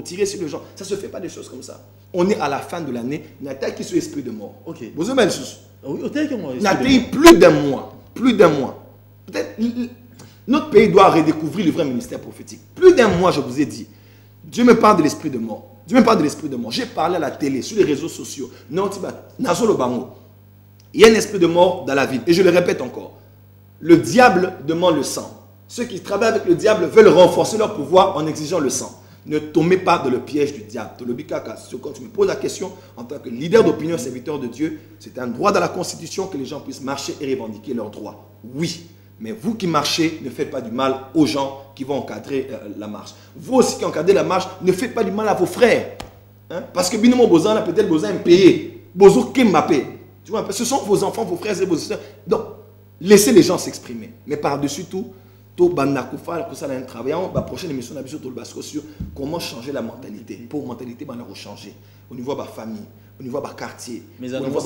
tirer sur les gens. Ça se fait pas des choses comme ça. On est à la fin de l'année, n'attaque qui sur esprit de mort. OK. Vous avez une chose. Oui, autant moi. N'attaque plus d'un mois, Peut-être notre pays doit redécouvrir le vrai ministère prophétique. Plus d'un mois, je vous ai dit. Dieu me parle de l'esprit de mort. Dieu me parle de l'esprit de mort. J'ai parlé à la télé, sur les réseaux sociaux. Non, Nazolo Bango. Il y a un esprit de mort dans la ville. Et je le répète encore. Le diable demande le sang. Ceux qui travaillent avec le diable veulent renforcer leur pouvoir en exigeant le sang. Ne tombez pas dans le piège du diable. Quand tu me poses la question, en tant que leader d'opinion, serviteur de Dieu, c'est un droit dans la Constitution que les gens puissent marcher et revendiquer leurs droits. Oui. Mais vous qui marchez, ne faites pas du mal aux gens qui vont encadrer la marche. Vous aussi qui encadrez la marche, ne faites pas du mal à vos frères. Hein? Parce que Binomo Bozan a peut-être besoin de payer. Bozo Kembappé. Tu vois, ce sont vos enfants, vos frères et vos soeurs. Donc, laissez les gens s'exprimer. Mais par-dessus tout, la prochaine émission sur comment changer la mentalité. Pour mentalité, changer. Au niveau de la famille, au niveau de la quartier. Mais c'est un changement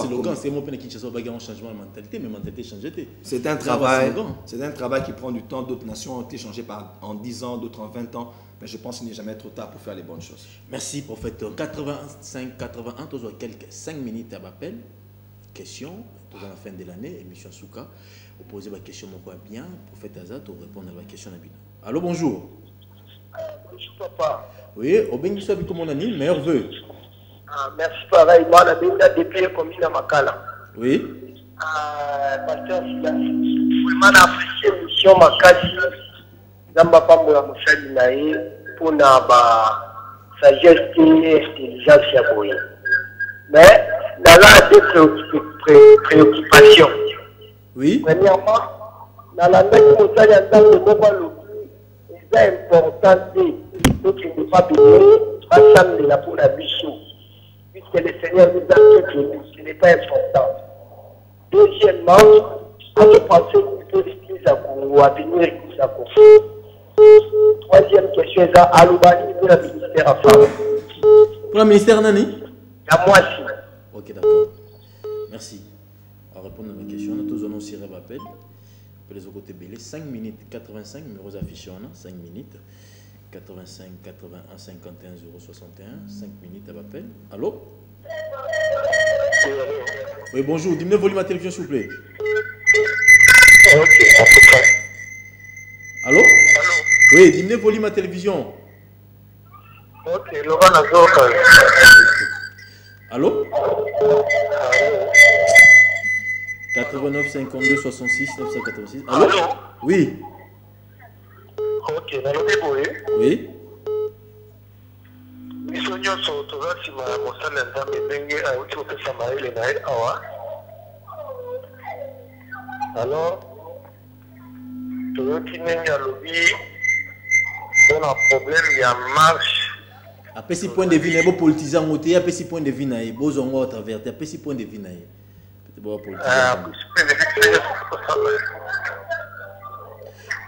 de mentalité, mais mentalité changée. C'est un travail qui prend du temps. D'autres nations ont été changées en 10 ans, d'autres en 20 ans. Mais je pense qu'il n'est jamais trop tard pour faire les bonnes choses. Merci, prophète. 85-81, toujours quelques 5 minutes à l'appel. Question, toujours à la fin de l'année, émission Souka. Vous posez ma question, mon bien, prophète Azat, pour répondre à la question. Allô, bonjour. Bonjour, papa. Oui, au béni soit comme on a dit, meilleur vœu. Merci, pareil. Moi, la béni depuis la commune à Makala. Oui. Pasteur, vraiment apprécié l'émission Makasi. Zamba Pambola Moussali Naï pour la sagesse et intelligence à Boye. Mais, dans la préoccupation. Oui. Premièrement, dans la même Moussali en tant que Mobalo, c'est important que tu n'es pas béni, rassemble la pour la bichou. Puisque le Seigneur nous a tout béni, ce n'est pas important. Deuxièmement, à se penser plutôt l'église à Congo, à venir l'église à Congo. Troisième question, c'est à l'Oubani pour le ministère à femme. Pour le ministère Nani? À moi aussi. Ok, d'accord. Merci. À répondre à la question, on a tous annoncé un appel. Pour les autres côtés, 5 minutes 85, numéros affichés en 5 minutes. 85 81 51 061, 5 minutes à l'appel. Allô? Oui, bonjour. Diminuez le volume à la télévision, s'il vous plaît. Allô? Oui, diminuez le volume à la télévision. Ok, Laurent Nazor. Allô? 89 52 66 986. Allô? Oui. Ok, dans le début, oui. Nous sommes tous les alors, tout le qui n'est pas lobby, on a un problème, il y a marche. Après, si point de vue, il y a des politisants, il y a des points de vue, il y a des beaux à travers, il y a des points de vue.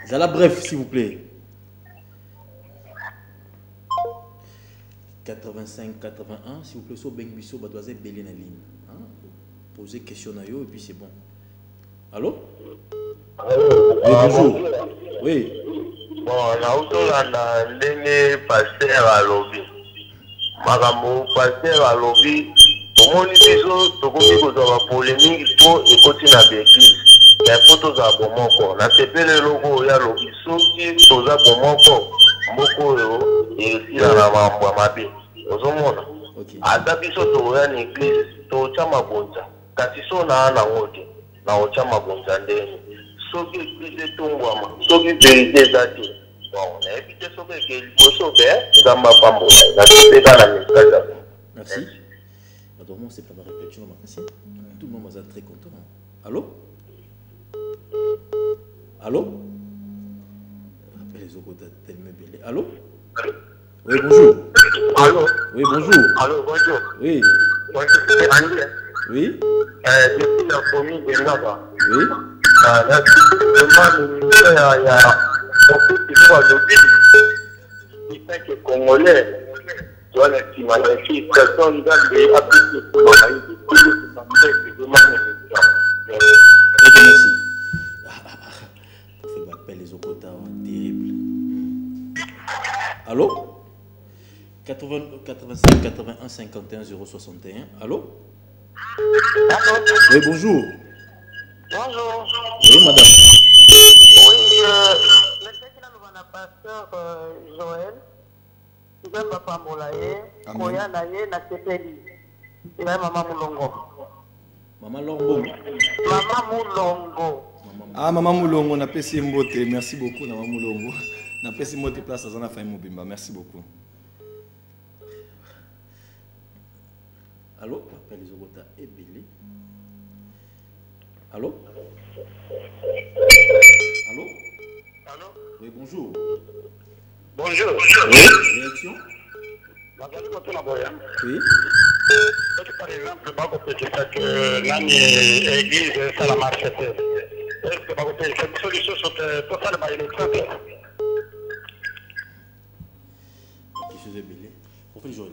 Bref, s'il vous plaît. 85 81, s'il vous plaît, so ben biso ba doit être belé na ligne. Posez question na yo et puis c'est bon. Allô? Oui, bonjour. Oui. Bon, là où on a l'année pasteur à lobby. Magambo pasteur à lobby. Au moins biso to ko ko za polémique pour écouter na l'église. Il y a photos à bon moko. Na tepele logo ya lobby so qui to za bon moko. Moko yo et si na mambo mabe. Ozomona. Ata biso to ya na église to chama bonza. Kasi so na ngote. Na ochama bonza ndeni. So qui église tongwama. So qui vérité zati. Bon, na éviter so que liboso be ngamba pambo. Na tepeka na message. Merci. Normalement, c'est pas ma réflexion, tout le monde est très content. Allô? Allô? Rappelez les autres tellement belle. Allô? Oui, bonjour. Allô? Oui, bonjour. Allô, bonjour. Oui. Bonjour. Oui. Depuis la famille de Naba. Oui. Là, vraiment, il y a il fait que Congolais. Personne dans les applications pour merci. On fait appel les Okota, terrible. Allô? 85 81 51 061. Allô? Oui, bonjour. Bonjour. Oui, madame. Oui, le pasteur Joël. nzamba pambola ye koya na ye na sepeli eza mama mulongo. Maman Lombo. Mama mulongo. Ah, maman Moulongo, on a payé mbote. Merci beaucoup, maman Moulongo. On a payé mbote place à Zana Faye Mobimba. Merci beaucoup. Allô, appelle les Ogota et Billy. Allô? Allô? Allô? Oui, bonjour. Bonjour. Réaction? Oui. Par exemple, que l'église, ça la marche. Est-ce que cette solution pour faire le élection? Qui se fait belé. Pour faire le jour,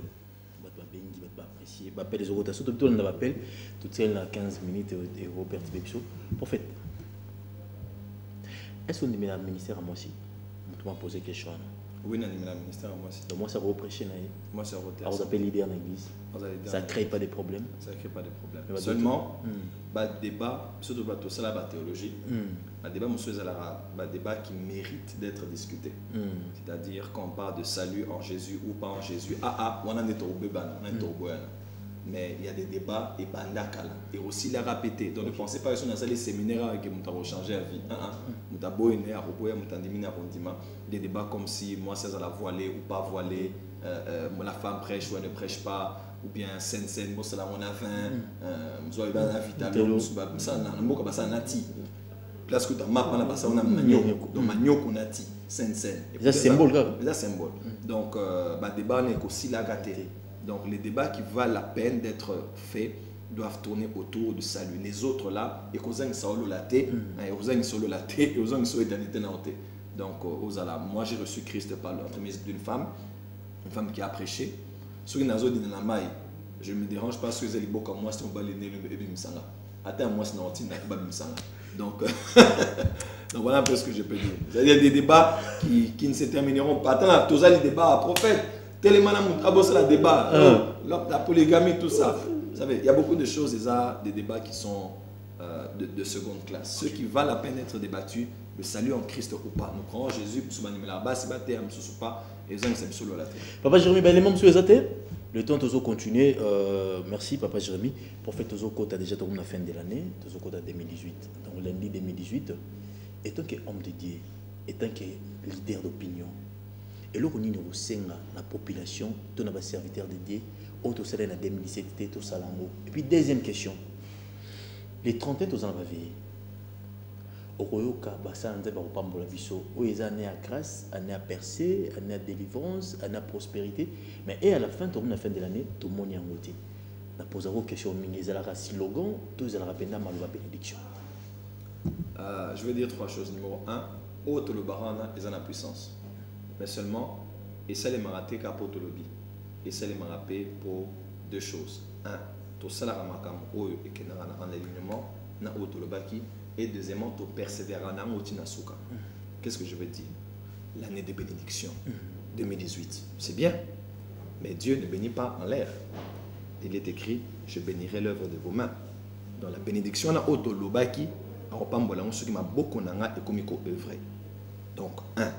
bengi va apprécier. Appelle les Ogota. Surtout tout le monde appelle. Tout seul dans 15 minutes et au père Tibexo. Pour fait. Est-ce qu'on est dans le ministère à moi aussi? On m'a posé question. Oui, dans le ministère à moi aussi. Donc moi, ça va reprêcher. Moi, ça va vous appelle leader dans l'église. Ça ne crée pas de problèmes. Ça ne crée pas de problèmes. Seulement, le débat, surtout tout ça, la théologie, le débat, débat qui mérite d'être discuté. C'est-à-dire quand on parle de salut en Jésus ou pas en Jésus. On a des mais il y a des débats et bandakala et aussi la répéter. Donc ne pensez pas que si on a les séminaires que nous avons changé la vie. Nous avons des débats comme si moi c'est à la voiler ou pas voiler, la femme prêche ou elle ne prêche pas, ou bien scène moi c'est là on a 20, nous avons un vital, ça n'a nati. Place que tu as map on a passé on a manioko, donc manioko nati scène. C'est symbole là. C'est symbole. Donc débat n'est qu'aussi la gâterie. Donc les débats qui valent la peine d'être faits doivent tourner autour du salut. Les autres là, et qu'on a solo la thé, et aux uns solo la thé, et aux uns solo éternité na thé. Donc moi j'ai reçu Christ par l'entremise d'une femme, une femme qui a prêché. Sur une azode dans la maille, je ne me dérange pas sur les élites comme moi, si on va les nez le bébé msanga. Attends moi c'est n'anti n'a pas msanga. Donc voilà un peu ce que je peux dire. Il y a des débats qui ne se termineront pas. Attends, tous les débats à prophète. Tellement la débat, la polygamie, tout ça. Vous savez, il y a beaucoup de choses, des débats qui sont de seconde classe. Ceux qui valent la peine d'être débattus, le salut en Christ ou pas. Nous croyons en Jésus, Papa Jérémy, les membres sur les athées, le temps de continuer. Merci, Papa Jérémy. Pour faire Tozo Kota, déjà à la fin de l'année, Tozo Kota 2018, donc lundi 2018, étant qu'homme de Dieu, étant que leader d'opinion, et là, on a la population, tout le serviteur de Dieu, auto salaire en 2017, tout salango. Et puis, deuxième question. Les 30 ans, tout en va veiller. Au Royoka, ça en va pas la vie. Où ils année à grâce, année à percée, année à délivrance, année à prospérité. Mais et à la fin, tout le monde, à la fin de l'année, tout le monde est en côté. La pose aux questions, ils ont un slogan, tous ils ont une bénédiction. Je vais dire trois choses. Numéro 1, haute le barana, ils ont la puissance. Mais seulement, et ça les marathés capote lobby. Et ça les marathés pour deux choses. Un, tout ça la ramakam et qui n'a en alignement na autolobaki. Et deuxièmement, tu persévérer en amotina souka. Qu'est-ce que je veux dire? L'année de bénédiction 2018, c'est bien, mais Dieu ne bénit pas en l'air. Il est écrit, je bénirai l'œuvre de vos mains. Dans la bénédiction na autolobaki, on se dit ma beaucoup nanga et comme il œuvrer. Donc un.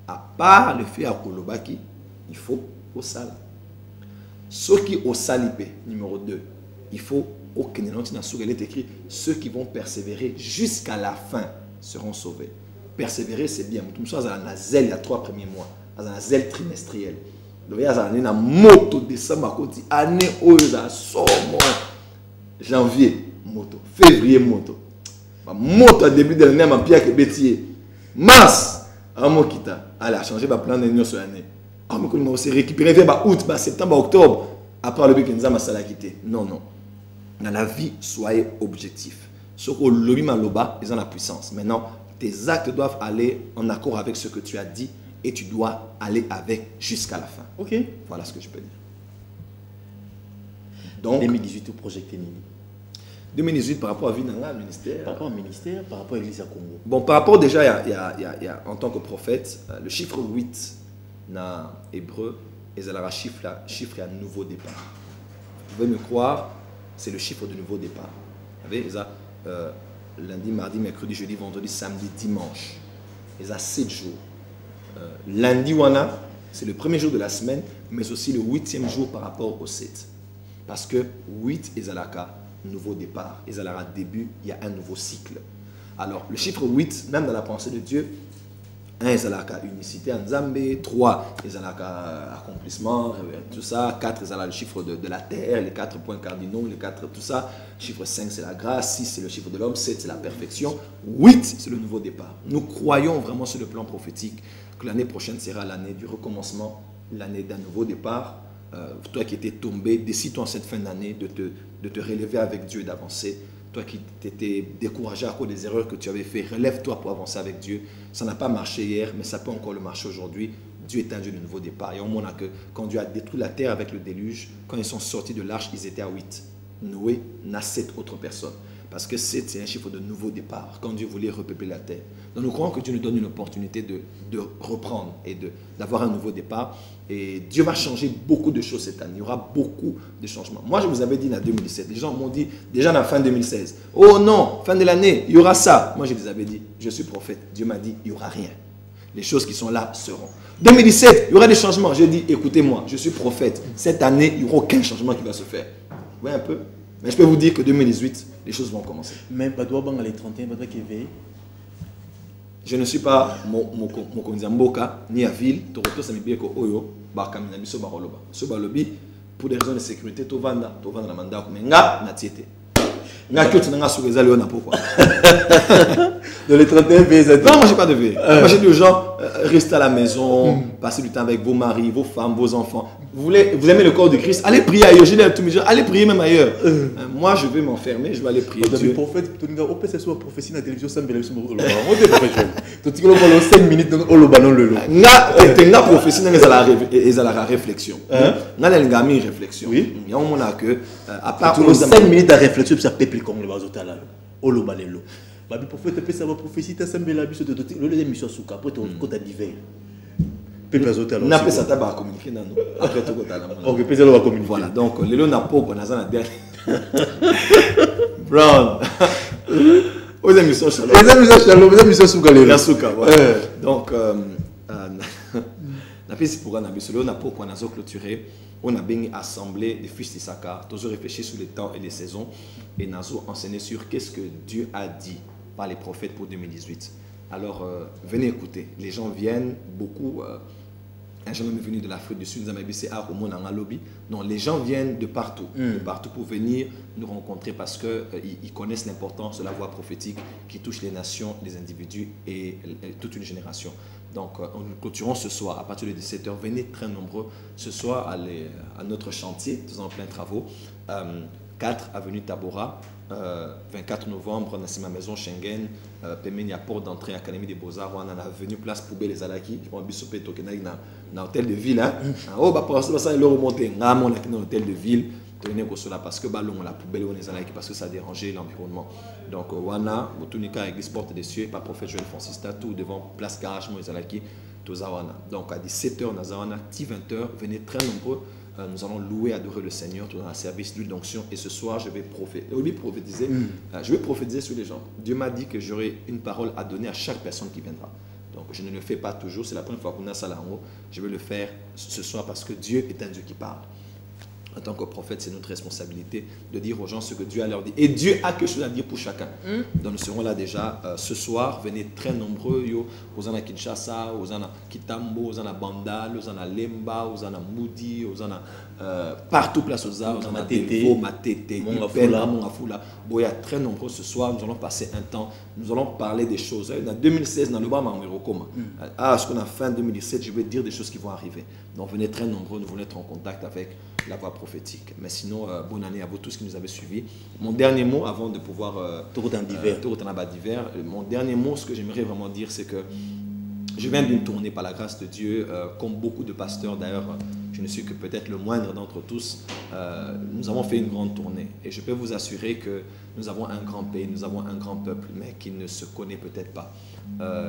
À part le fait à Kolobaki, il faut au sal. Ceux qui au salipé, numéro 2, il faut au Kenelantina sur elle est écrit, ceux qui vont persévérer jusqu'à la fin seront sauvés. Persévérer, c'est bien. Tout ça, il y a zèle, il y a 3 premiers mois. Il y a zèle trimestriel. Il y a une moto décembre, année où il y a janvier, moto. Février, moto. Moto à début de l'année, ma pierre que bétier. Mars. Allez, a changé ma plan de l'année sur l'année. On s'est récupéré vers août, septembre, octobre. Après le week-end, on a quitté. Non. Dans la vie, soyez objectif. Ce que l'objet maloba, ils ont la puissance. Maintenant, tes actes doivent aller en accord avec ce que tu as dit et tu dois aller avec jusqu'à la fin. Ok. Voilà ce que je peux dire. Donc, 2018, tu projettes Nini. 2018 par rapport à vie dans le ministère. Par rapport au ministère, par rapport à l'église à Congo. Bon, par rapport déjà, il y a en tant que prophète, le chiffre 8 dans hébreu, et ça la chiffre à nouveau départ. Vous pouvez me croire, c'est le chiffre du nouveau départ. Vous savez, ça, lundi, mardi, mercredi, jeudi, vendredi, samedi, dimanche. Et ça 7 jours. Lundi, on a C'est le premier jour de la semaine, mais aussi le 8e jour par rapport au 7. Parce que 8 est Zalaka, nouveau départ. Et Zalaka, début, il y a un nouveau cycle. Alors, le chiffre 8, même dans la pensée de Dieu, 1 est Zalaka, unicité en Zambé. 3 est Zalaka, accomplissement, tout ça. 4 est Zalaka, le chiffre de la terre, les 4 points cardinaux, les 4, tout ça. Chiffre 5, c'est la grâce. 6, c'est le chiffre de l'homme. 7, c'est la perfection. 8, c'est le nouveau départ. Nous croyons vraiment sur le plan prophétique que l'année prochaine sera l'année du recommencement, l'année d'un nouveau départ. Toi qui étais tombé, décide-toi en cette fin d'année de te relever avec Dieu et d'avancer. Toi qui t'étais découragé à cause des erreurs que tu avais fait, relève-toi pour avancer avec Dieu. Ça n'a pas marché hier, mais ça peut encore le marcher aujourd'hui. Dieu est un Dieu de nouveau départ. Et on montre que quand Dieu a détruit la terre avec le déluge, quand ils sont sortis de l'arche, ils étaient à 8. Noé n'a 7 autres personnes. Parce que 7, c'est un chiffre de nouveau départ, quand Dieu voulait repeupler la terre. Donc nous croyons que Dieu nous donne une opportunité de reprendre et d'avoir un nouveau départ. Et Dieu va changer beaucoup de choses cette année. Il y aura beaucoup de changements. Moi, je vous avais dit en 2017, les gens m'ont dit, déjà en la fin 2016, oh non, fin de l'année, il y aura ça. Moi, je les avais dit, je suis prophète. Dieu m'a dit, il n'y aura rien. Les choses qui sont là seront. 2017, il y aura des changements. J'ai dit, écoutez-moi, je suis prophète. Cette année, il n'y aura aucun changement qui va se faire. Vous voyez un peu? Mais je peux vous dire que 2018, les choses vont commencer. Mais Badoua Bang les 31, Badoua qui veille. Je ne suis pas Mokonzamboka, ni à ville. Toroto Samibeko Oyo, Bakamina Biso Baroloba. Ce balobi, pour des raisons de sécurité, Tovanda la Manda, mais nga Natiete. Nga Kyot Nanga Soureza Léona, pourquoi? Dans les 31 veillées. Non, moi j'ai pas de veille. Moi j'ai dit aux gens, restez à la maison, passez du temps avec vos maris, vos femmes, vos enfants. Vous aimez le corps de Christ, allez prier ailleurs. Je dis à tous mes gens, allez prier même ailleurs. Moi je vais m'enfermer, je vais aller prier. Dieu. Prophète, tu n'as pas fait prophétie dans la télévision, ça me fait tu as 5 minutes dans le ballon. Nga prophétie dans la réflexion. Nga la réflexion. Oui. Il y a un moment que, à part 5 minutes de réflexion, ça peuple comme le bazotala. Olo balelo. Babi prophète peut savoir prophétie ta semble la biso de le émission souka après ton côté d'hiver. Peuple bazotala. N'a pas ça tabac communiquer dans nous. Après tout côté là. OK, peut ça va communiquer. Voilà, donc les lo n'a pas qu'on a ça dernière. Brown. Aux émissions Shalom. Les émissions souka les. La souka, voilà. Donc n'a pas si pour un avis on n'a pas qu'on a clôturé. On a bien assemblé des fils d'Issachar, tous réfléchi sur les temps et les saisons, et nous avons enseigné sur qu'est-ce que Dieu a dit par les prophètes pour 2018. Alors, venez écouter. Les gens viennent, beaucoup. Un jeune homme est venu de l'Afrique du Sud, nous avons dit c'est au monde en lobby. Non, les gens viennent de partout pour venir nous rencontrer parce qu'ils connaissent l'importance de la voix prophétique qui touche les nations, les individus et toute une génération. Donc, nous clôturons ce soir à partir de 17h. Venez très nombreux ce soir à notre chantier, nous sommes en plein travaux. 4 avenue Tabora, 24 novembre, dans ma maison Schengen, Pemeni à porte d'entrée Académie des Beaux-Arts, on a avenue Place Poubelle les Alaki, je prends Bissopé Tokenag dans l'hôtel de ville. Oh, bah pour ça, il est remonté. On a dans l'hôtel de ville. Tenez que cela parce que ballon la poubelle on les Alaki parce que ça a dérangé l'environnement. Donc, Wana, Botunika, Église Porte des Cieux, par prophète Joël Francis Tatou, devant Place Garage, les Alaki, Tozawana. Donc, à 17h, Nazawana, 20h, venez très nombreux. Nous allons louer, adorer le Seigneur dans un service d'huile d'onction. Et ce soir, je vais prophétiser. Je vais prophétiser sur les gens. Dieu m'a dit que j'aurai une parole à donner à chaque personne qui viendra. Donc, je ne le fais pas toujours. C'est la première fois qu'on a ça là-haut. Je vais le faire ce soir parce que Dieu est un Dieu qui parle. En tant que prophète, c'est notre responsabilité de dire aux gens ce que Dieu a leur dit. Et Dieu a quelque chose à dire pour chacun. Donc nous serons là déjà ce soir. Venez très nombreux. Aux en a Kinshasa, aux en a Kitambo, aux en a Bandal, aux en a Lemba, aux en a Moudi, aux en a partout place aux arts, aux en a Delvo, Matete, Mongafula. Bon, il y a très nombreux ce soir. Nous allons passer un temps. Nous allons parler des choses. En 2016, dans le bas, ce qu'on a fait en 2017, je vais dire des choses qui vont arriver. Donc venez très nombreux. Nous voulons être en contact avec la voix prophétique. Mais sinon, bonne année à vous tous qui nous avez suivis. Mon dernier mot, avant de pouvoir... Mon dernier mot, ce que j'aimerais vraiment dire, c'est que je viens d'une tournée par la grâce de Dieu, comme beaucoup de pasteurs d'ailleurs, je ne suis que peut-être le moindre d'entre tous, nous avons fait une grande tournée. Et je peux vous assurer que nous avons un grand pays, nous avons un grand peuple, mais qui ne se connaît peut-être pas.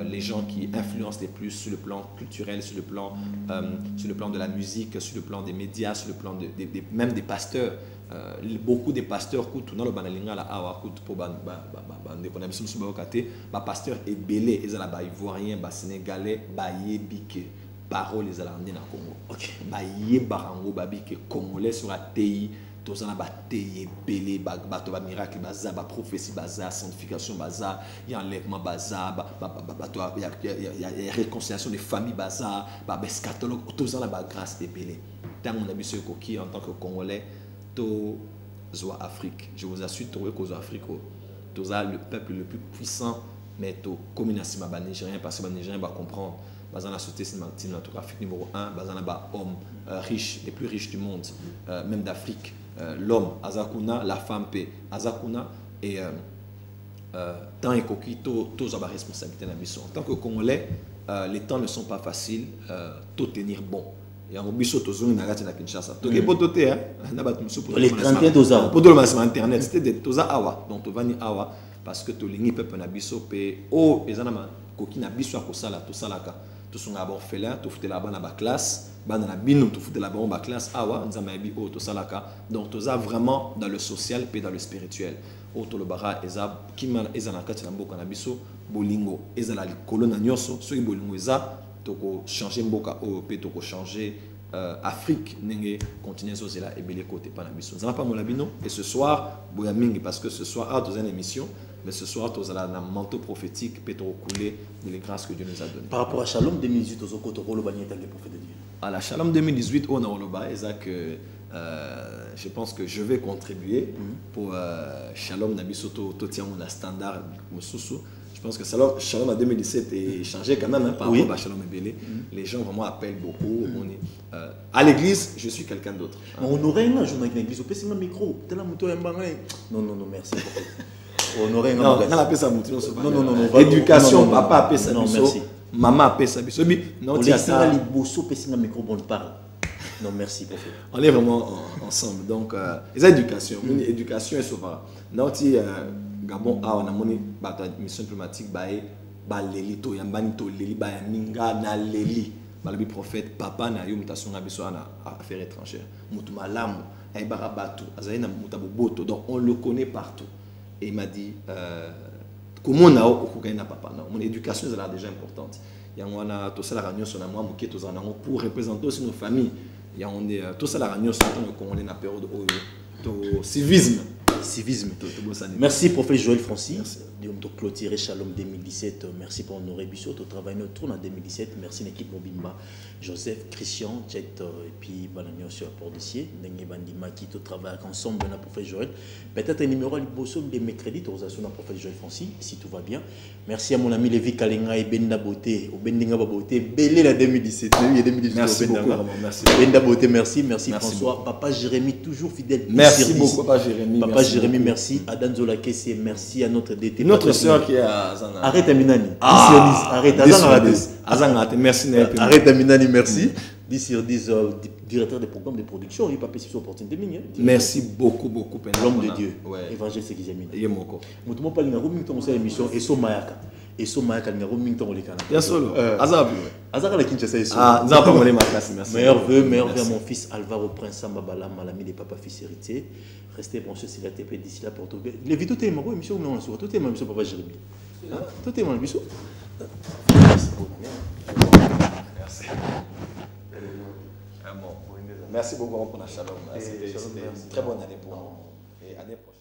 Les gens qui influencent les plus sur le plan culturel, sur le plan de la musique, sur le plan des médias, sur le plan même des pasteurs. Beaucoup des pasteurs dans le banalinga la awa pour pasteur est belé, ils ont ivoirien, sénégalais, baillé, biqué. parole les alandais na Congo. OK. Ba yebarango babi que congolais sur la TI, tous en ba TI belé ba miracle baza ba prophétie baza sanctification baza, il y a enlèvement baza, il y a réconciliation des familles baza, ba eschatologue tous en ba grâce et belé. Tant on a mis ce coquille en tant que congolais to Zoa Afrique. Je vous assure que Afrique tous le peuple le plus puissant mais to communauté ma nigérien parce que les Nigériens va comprendre. Dans la société cinématographique numéro 1, dans les hommes riches, les plus riches du monde, même d'Afrique, l'homme, Azakuna, la femme, Azakuna, et tant et coquille, tous ont la responsabilité dans la mission. En tant que Congolais, les temps ne sont pas faciles, tout tenir bon. Et en biso tozongi na kati na Kinshasa. To ke potote na ba tumso pour les 31 doza. Pour le massement internet, c'était des toza awa, donc to vani awa parce que to lingi peuple na biso pe o ezana ma koki na biso akosala to salaka. To songa ba orphelin, to futé là-bas na ba classe, ba na bino to futé là-bas ba classe awa nzama bi o to salaka. Donc toza vraiment dans le social pe dans le spirituel. O to le bara eza kima ezana kati na mboka na biso bolingo ezala likolo na nyoso soki bolingo eza toko changer mboka o pe toko changer Afrique n'engé continuer sur cela et belé côté pas la mission. Ça va pas mon labino et ce soir boya mingi parce que ce soir à une émission mais ce soir tous à la manteau prophétique peut couler de les grâces que Dieu nous a donné. Par rapport à Shalom 2018 aux autres rôle bani est le prophète de Dieu. À la Shalom 2018 on a roloba et ça que je pense que je vais contribuer pour Shalom Nabisoto to tient mon standard mususu. Je pense que Shalom en 2017 est changé quand même par rapport à Shalom et Belé. Les gens vraiment appellent beaucoup. À l'église, je suis quelqu'un d'autre. On aurait un jour dans l'église, on peut un micro. Non, merci. On aurait un non, éducation, papa appelle ça. Non, merci. Maman appelle ça. Non, tu as ça. Un micro, bon, parle. Non, merci. On est vraiment ensemble. Donc, les éducations. Éducation est souvent. Non, tu Gabon a on a moni bata mission diplomatique ba leli to yambani to leli ba minga na leli ba le prophète papa na yo mutation biso na affaires étrangères mutu malamu ay barabatu azaina mutabo boto donc on le connaît partout et il m'a dit comment na okugana papa na mon éducation est déjà importante ya ngwana to sala ranyo sona moi muke to zana pour représenter aussi nos familles ya on est to sala ranyo sona ko on est na période to civisme. Merci prophète Joël Francis de clôturer Shalom 2017. Merci pour honorer Bissot au travail notre tour en 2017. Merci l'équipe Mobimba, Joseph, Christian, Jet et puis Balagnon sur la porte d'ici. Nengi Bandima qui te travaille ensemble na prophète Joël. Peut-être un numéro à l'Ibosso des mercredis autorisation na prophète Joël Francis si tout va bien. Merci à mon ami Lévi Kalenga et Benda Beauté au Bendinga Beauté belé la 2017. Merci beaucoup. Merci. Benda Beauté merci François beaucoup. Papa Jérémy toujours fidèle. Merci beaucoup Papa Jérémy. Papa Jérémy merci à Dan Zola Kessé merci à notre DT. Notre soeur qui est à Zana. Arrête à Minani. Arrête à Zana. Merci. Arrête à Minani merci. 10 sur 10 directeur des programmes de production il pas passé sur opportunité mingi. Merci beaucoup l'homme de Dieu. Évangile c'est qui j'aime. Yemoko. Mutumo pas linga roaming ton émission et so mayaka. Et so mayaka linga roaming ton le canal. Bien solo. Azab. Azar la Kinshasa et so. Ah, nous avons pas ma classe merci. Meilleur vœu à mon fils Alvaro Prince Samba Bala l'ami des papa fils héritier. Restez branchés sur la TP d'ici là pour tout. Les vidéos t'es marrant émission mais on se voit tout est même sur papa Jérémy. Tout est mal bisou. Merci. Merci beaucoup pour la Shalom. C'était une très bonne année pour nous. Et année prochaine.